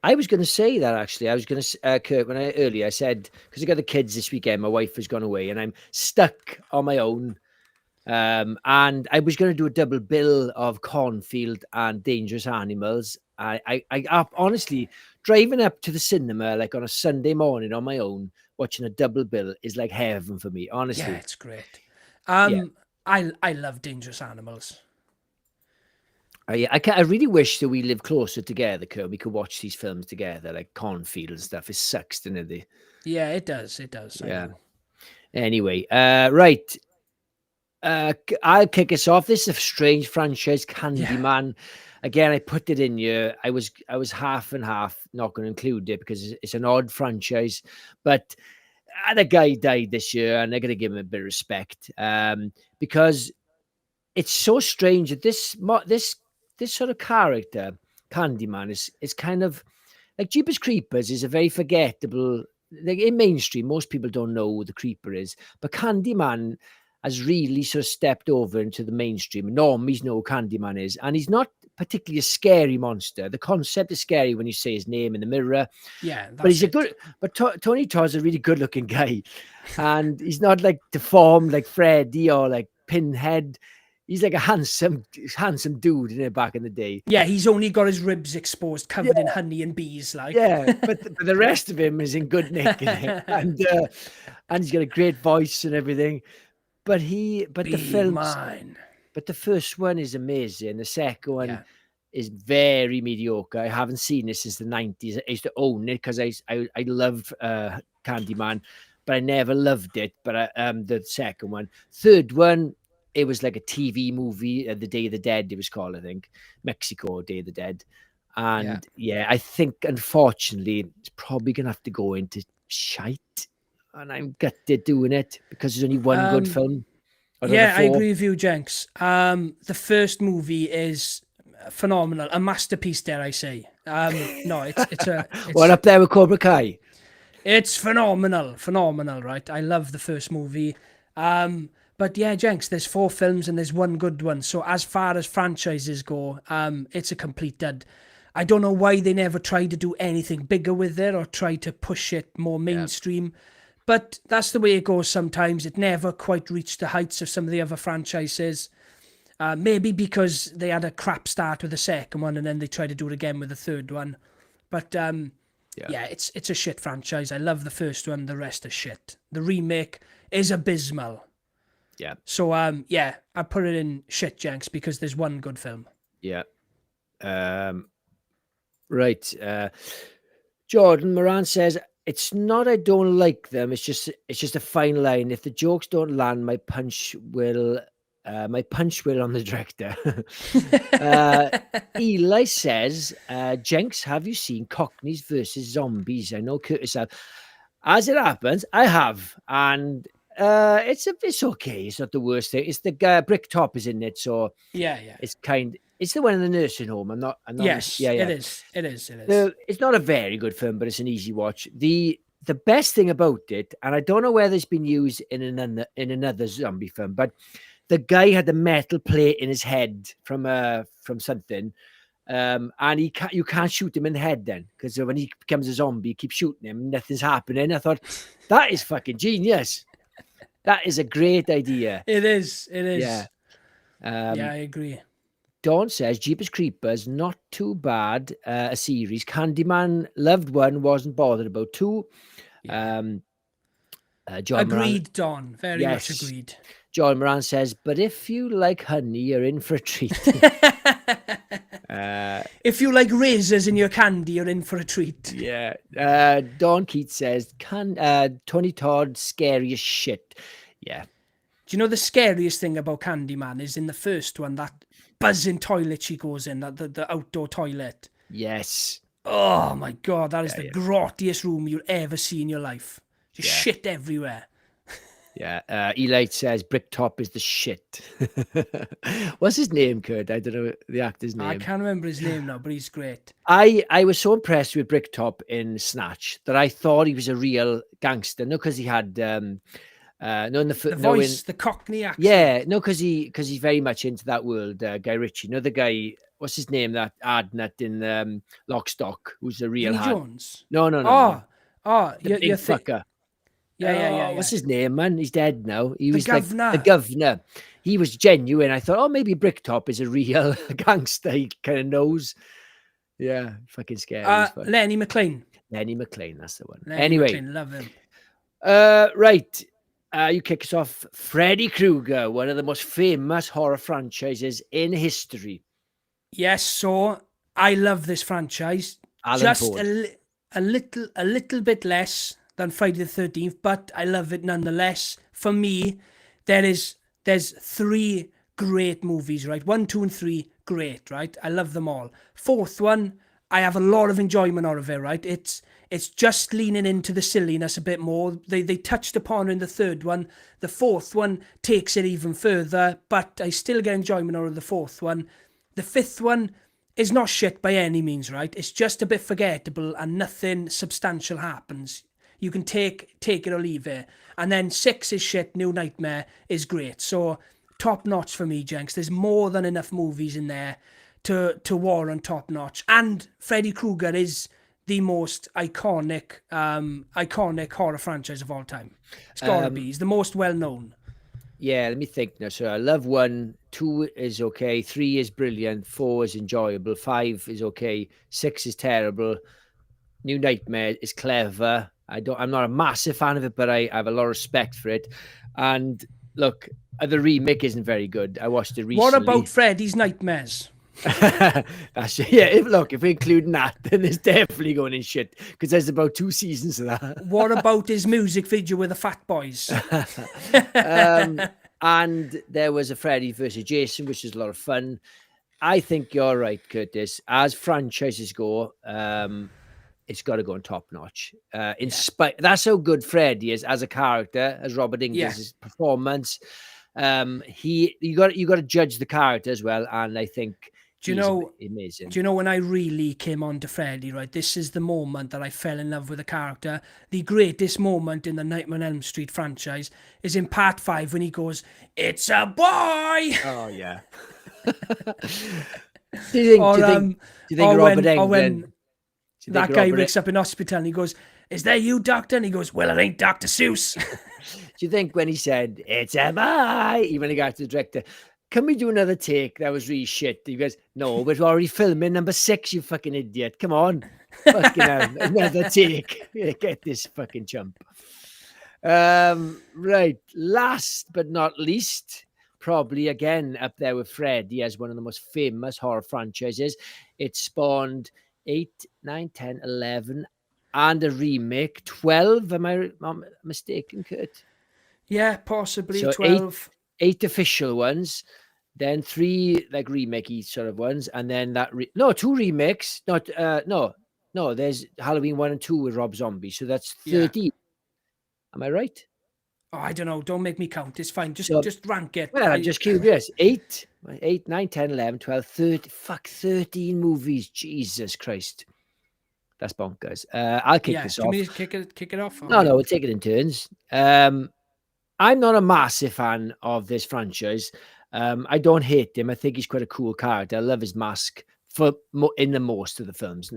I was going to say that, actually. I was going to, Kurt, earlier I said, because I got the kids this weekend, my wife has gone away, and I'm stuck on my own. And I was going to do a double bill of Cornfield and Dangerous Animals. I honestly, driving up to the cinema, like on a Sunday morning on my own, watching a double bill is like heaven for me, honestly. Yeah, it's great. I love Dangerous Animals. I really wish that we lived closer together, Kurt. We could watch these films together, like Cornfield and stuff. It sucks, doesn't it? Yeah, it does. Yeah. Anyway, right. I'll kick us off. This is a strange franchise, Candyman. Yeah. Again, I put it in here. I was half and half, not going to include it because it's an odd franchise. But the guy died this year, and I got to give him a bit of respect because it's so strange that this sort of character, Candyman, is kind of like Jeepers Creepers is a very forgettable. Like in mainstream, most people don't know who the Creeper is, but Candyman has really sort of stepped over into the mainstream. Normies know who Candyman is, and he's not particularly a scary monster. The concept is scary when you say his name in the mirror. Yeah, but he's Tony Todd's a really good-looking guy, and he's not like deformed like Freddy or like Pinhead. He's like a handsome dude in it back in the day. Yeah, he's only got his ribs exposed, covered in honey and bees. Like, yeah, but the rest of him is in good nick, and he's got a great voice and everything. But the first one is amazing. The second one is very mediocre. I haven't seen it since the 90s. I used to own it because I loved Candyman, but I never loved it. But the second one, third one, it was like a TV movie, The Day of the Dead, it was called, I think. Mexico, Day of the Dead. And I think, unfortunately, it's probably going to have to go into shite. And I'm gutted doing it because there's only one good film. Yeah, I agree with you, Jenks. The first movie is phenomenal. A masterpiece, dare I say. It's what up there with Cobra Kai? It's phenomenal, right? I love the first movie. But yeah, Jenks, there's 4 films and there's one good one. So as far as franchises go, it's a complete dud. I don't know why they never tried to do anything bigger with it or try to push it more mainstream. Yeah. But that's the way it goes sometimes. It never quite reached the heights of some of the other franchises. Maybe because they had a crap start with the second one and then they tried to do it again with the third one. But it's a shit franchise. I love the first one. The rest is shit. The remake is abysmal. Yeah. So, I put it in shit, Jenks, because there's one good film. Yeah. Right. Jordan Moran says, it's not I don't like them. It's just a fine line. If the jokes don't land, my punch will my punch will on the director. Eli says, Jenks, have you seen Cockneys versus Zombies? I know Curtis have. As it happens, I have, and it's okay. It's not the worst thing. It's the Brick Top is in it, so yeah. it's the one in the nursing home. I'm not. Yes, Yeah. it is. It is. It's not a very good film, but it's an easy watch. The best thing about it, and I don't know whether it's been used in another zombie film, but the guy had a metal plate in his head from something. And you can't shoot him in the head then, because when he becomes a zombie, you keep shooting him, nothing's happening. I thought, that is fucking genius. That is a great idea. It is. Yeah. Yeah, I agree. Dawn says Jeepers Creepers, not too bad. A series. Candyman loved one, wasn't bothered about two. Yeah. John Agreed, Don. Very much agreed. John Moran says, but if you like honey, you're in for a treat. If you like razors in your candy, you're in for a treat. Yeah. Don Keats says, Tony Todd, scary as shit. Yeah. Do you know the scariest thing about Candyman is in the first one, that buzzing toilet she goes in, the outdoor toilet. Yes. Oh my God, that is the grottiest room you'll ever see in your life. Just shit everywhere. Yeah. Eli says Bricktop is the shit. What's his name, Kurt? I don't know the actor's name. I can't remember his name now, but he's great. I was so impressed with Bricktop in Snatch that I thought he was a real gangster. No, because he had the voice, the Cockney accent. Yeah, no, because he's very much into that world. Guy Ritchie. No, the guy. What's his name? That Adnut in Lock Stock, who's a real Jones. No. The big fucker. Yeah. What's his name, man? He's dead now. He was governor. Like the governor. He was genuine. I thought, maybe Bricktop is a real gangster. He kind of knows. Yeah, fucking scary. Lenny McLean. Lenny McLean, that's the one. Lenny McLean, love him. Right. You kick us off. Freddy Krueger, one of the most famous horror franchises in history. Yes, so I love this franchise. Just a little bit less than Friday the 13th, but I love it nonetheless. For me, there's 3 great movies, right? 1, 2, and 3, great, right? I love them all. 4th one, I have a lot of enjoyment out of it, right? It's just leaning into the silliness a bit more. They touched upon in the 3rd one. The 4th one takes it even further, but I still get enjoyment out of the 4th one. The 5th one is not shit by any means, right? It's just a bit forgettable and nothing substantial happens. You can take it or leave it. And then 6 is shit, New Nightmare is great. So top notch for me, Jenks. There's more than enough movies in there to warrant top notch. And Freddy Krueger is the most iconic horror franchise of all time. It's gotta be. He's the most well known. Yeah, let me think now. So I love 1, 2 is okay, 3 is brilliant, 4 is enjoyable, 5 is okay, 6 is terrible. New Nightmare is clever. I'm not a massive fan of it, but I have a lot of respect for it. And look, the remake isn't very good. I watched it recently. What about Freddy's Nightmares? If we include that, then it's definitely going in shit, because there's about 2 seasons of that. What about his music video with the Fat Boys? And there was a Freddy versus Jason, which is a lot of fun. I think you're right, Curtis. As franchises go, it's got to go on top notch. That's how good Freddy is as a character, as Robert English's performance. You got to judge the character as well, and I think amazing. Do you know when I really came on to Freddy, right? This is the moment that I fell in love with the character. The greatest moment in the Nightmare on Elm Street franchise is in part 5 when he goes, "It's a boy!" Oh, yeah. do you think Robert Englund... That guy wakes up in hospital and he goes, "Is that you, doctor?" And he goes, "Well, it ain't Dr. Seuss." Do you think when he said, "It's a boy," even he got to the director, "Can we do another take? That was really shit." He goes, "No, we're already filming number 6, you fucking idiot. Come on. Fucking hell, another take. Get this fucking chump." Right. Last but not least, probably again up there with Freddy as one of the most famous horror franchises. It spawned 8, 9, 10, 11, and a remake. 12, am I mistaken, Kurt? Yeah, possibly. So 12. 8 official ones, then 3 like remake sort of ones, and then that 2 remakes. No, there's Halloween 1 and 2 with Rob Zombie, so that's 13. Am I right? Oh, I don't know. Don't make me count. It's fine. Just So, just rank it. well, I'm just curious. 8, 9, 10, 11, 12, 30. Fuck, 13 movies. Jesus Christ. That's bonkers. I'll kick this Do you off. mean to kick it off? No, we'll take it in turns. I'm not a massive fan of this franchise. I don't hate him. I think he's quite a cool character. I love his mask in the most of the films.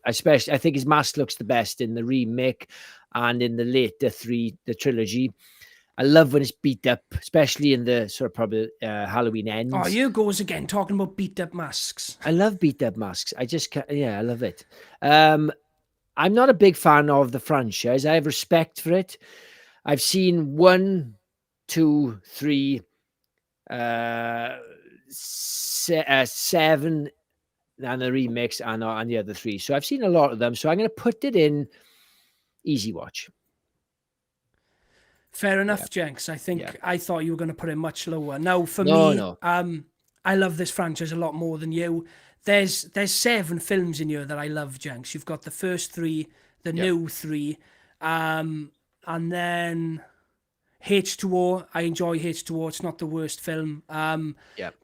Especially I think his mask looks the best in the remake and in the later 3, the trilogy. I love when it's beat up, especially in the sort of probably Halloween Ends. Oh, here goes again talking about beat up masks. I love beat up masks. I just can't, I love it. I'm not a big fan of the franchise. I have respect for it. I've seen 1, 2, 3, 7, and the remakes and the other 3. So I've seen a lot of them. So I'm going to put it in easy watch. Fair enough, Jenks. I thought you were going to put it much lower. Now, for me, I love this franchise a lot more than you. There's 7 films in here that I love, Jenks. You've got the first 3, the new 3, and then H2O. I enjoy H2O. It's not the worst film. But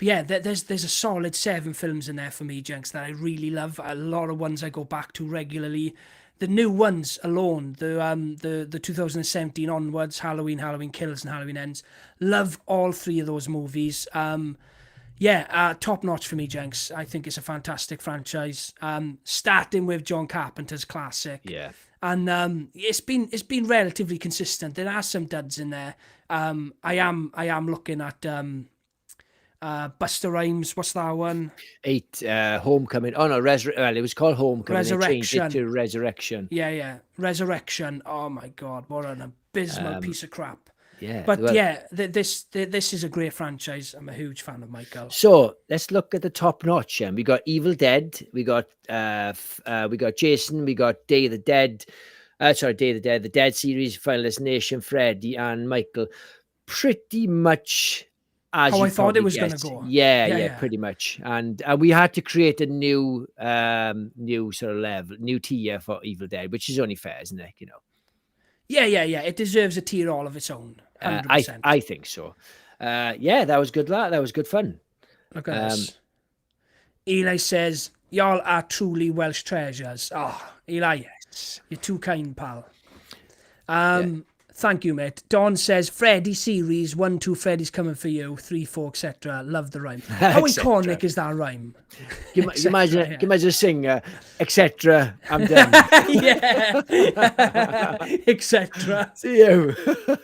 yeah, there's a solid 7 films in there for me, Jenks, that I really love. A lot of ones I go back to regularly. The new ones alone, the 2017 onwards, Halloween, Halloween Kills, and Halloween Ends. Love all 3 of those movies. Top notch for me, Jenks. I think it's a fantastic franchise. Starting with John Carpenter's classic. Yeah. And it's been relatively consistent. There are some duds in there. I am looking at Busta Rhymes. What's that one? 8 Homecoming. Oh no, it was called Homecoming. Resurrection. They changed it to Resurrection. Yeah, Resurrection. Oh my God, what an abysmal piece of crap. Yeah, but this is a great franchise. I'm a huge fan of Michael. So let's look at the top notch. We got Evil Dead. We got Jason. We got Day of the Dead. Day of the Dead. The Dead series, Final Destination, Freddy, and Michael. Pretty much as how you I thought it was going to guessed. go. Yeah, pretty much. And we had to create a new sort of level, new tier for Evil Dead, which is only fair, isn't it? Yeah. It deserves a tier all of its own. 100%. I think so. That was good. That was good fun. Look at this. Eli says, "Y'all are truly Welsh treasures." Oh, Eli, you're too kind, pal. Thank you, mate. Don says, "Freddy series 1, 2, Freddy's coming for you. 3, 4, etc." Love the rhyme. How iconic is that rhyme? Can you imagine a singer, etc. I'm done. Yeah, etc. See you.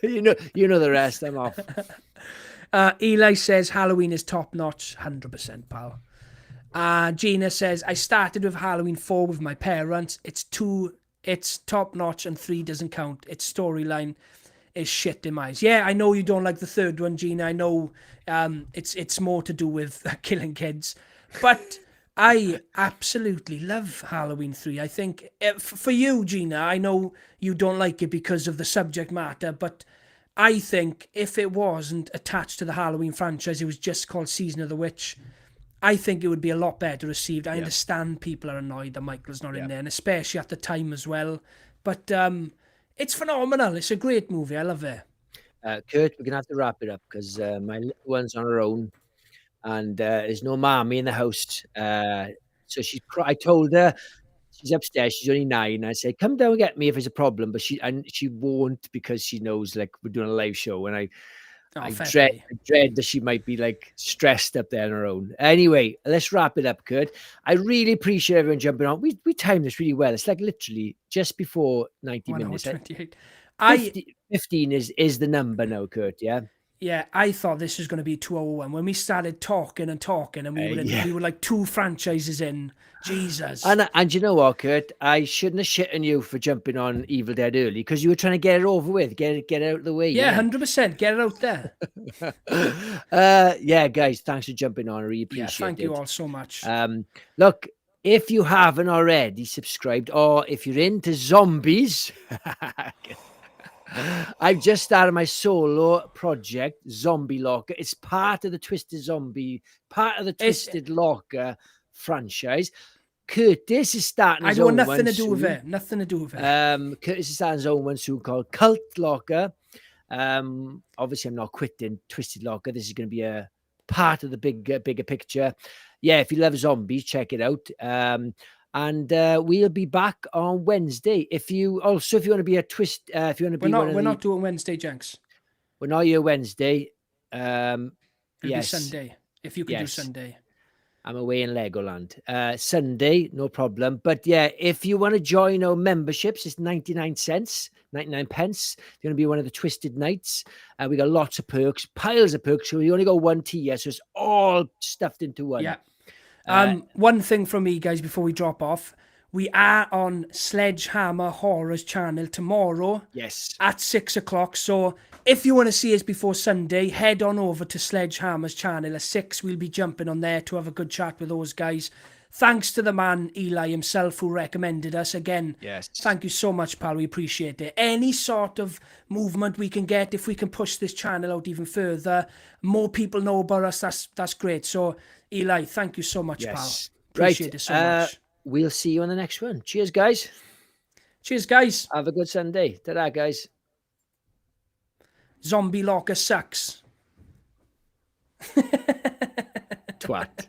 you know the rest. I'm off. Eli says Halloween is top notch. 100%, pal. Gina says, "I started with Halloween 4 with my parents. It's top notch, and 3 doesn't count. Its storyline is shit in my eyes." Yeah, I know you don't like the third one, Gina. I know it's more to do with killing kids, but I absolutely love Halloween 3. I think for you, Gina, I know you don't like it because of the subject matter, but I think if it wasn't attached to the Halloween franchise, it was just called Season of the Witch, I think it would be a lot better received. I understand people are annoyed that Michael's not in there, and especially at the time as well. But it's phenomenal. It's a great movie. I love it. Kurt, we're going to have to wrap it up because my little one's on her own and there's no mommy in the house. So I told her, she's upstairs, she's only 9. I said, "Come down and get me if there's a problem." But she won't because she knows like we're doing a live show, and I dread that she might be like stressed up there on her own. Anyway, let's wrap it up, Kurt. I really appreciate everyone jumping on. We timed this really well. It's like literally just before 90 minutes. 28. 15 is the number now, Kurt. Yeah. Yeah, I thought this was going to be 201 when we started talking, and we were like 2 franchises in. Jesus. And you know what, Kurt? I shouldn't have shit on you for jumping on Evil Dead early because you were trying to get it over with, get it out of the way. Yeah, 100%. Get it out there. Guys, thanks for jumping on. I really appreciate it. Thank you all so much. Look, if you haven't already subscribed, or if you're into zombies, I've just started my solo project, Zombie Locker. It's part of the Twisted Locker franchise. Curtis is starting his own one. Nothing to do with it. Nothing to do with it. Curtis is starting his own one soon called Cult Locker. Obviously, I'm not quitting Twisted Locker. This is going to be a part of the bigger picture. Yeah, if you love zombies, check it out. And we'll be back on Wednesday. If you want to be a twist, if you want to be, we're not doing Wednesday, Jenks. We're not here Wednesday. It'll be Sunday. If you can do Sunday. I'm away in Legoland. Sunday, no problem. But yeah, if you want to join our memberships, it's 99 pence. You're going to be one of the Twisted Nights. We got lots of perks, piles of perks. So we only got one tier, so it's all stuffed into one. Yeah. One thing from me, guys, before we drop off. We are on Sledgehammer Horror's channel tomorrow. Yes. At 6 o'clock. So if you want to see us before Sunday, head on over to Sledgehammer's channel at 6. We'll be jumping on there to have a good chat with those guys. Thanks to the man, Eli himself, who recommended us. Again, yes. Thank you so much, pal. We appreciate it. Any sort of movement we can get, if we can push this channel out even further, more people know about us, that's great. So, Eli, thank you so much, pal. Appreciate it so much. We'll see you on the next one. Cheers, guys. Cheers, guys. Have a good Sunday. Ta-da, guys. Zombie Locker sucks. Twat.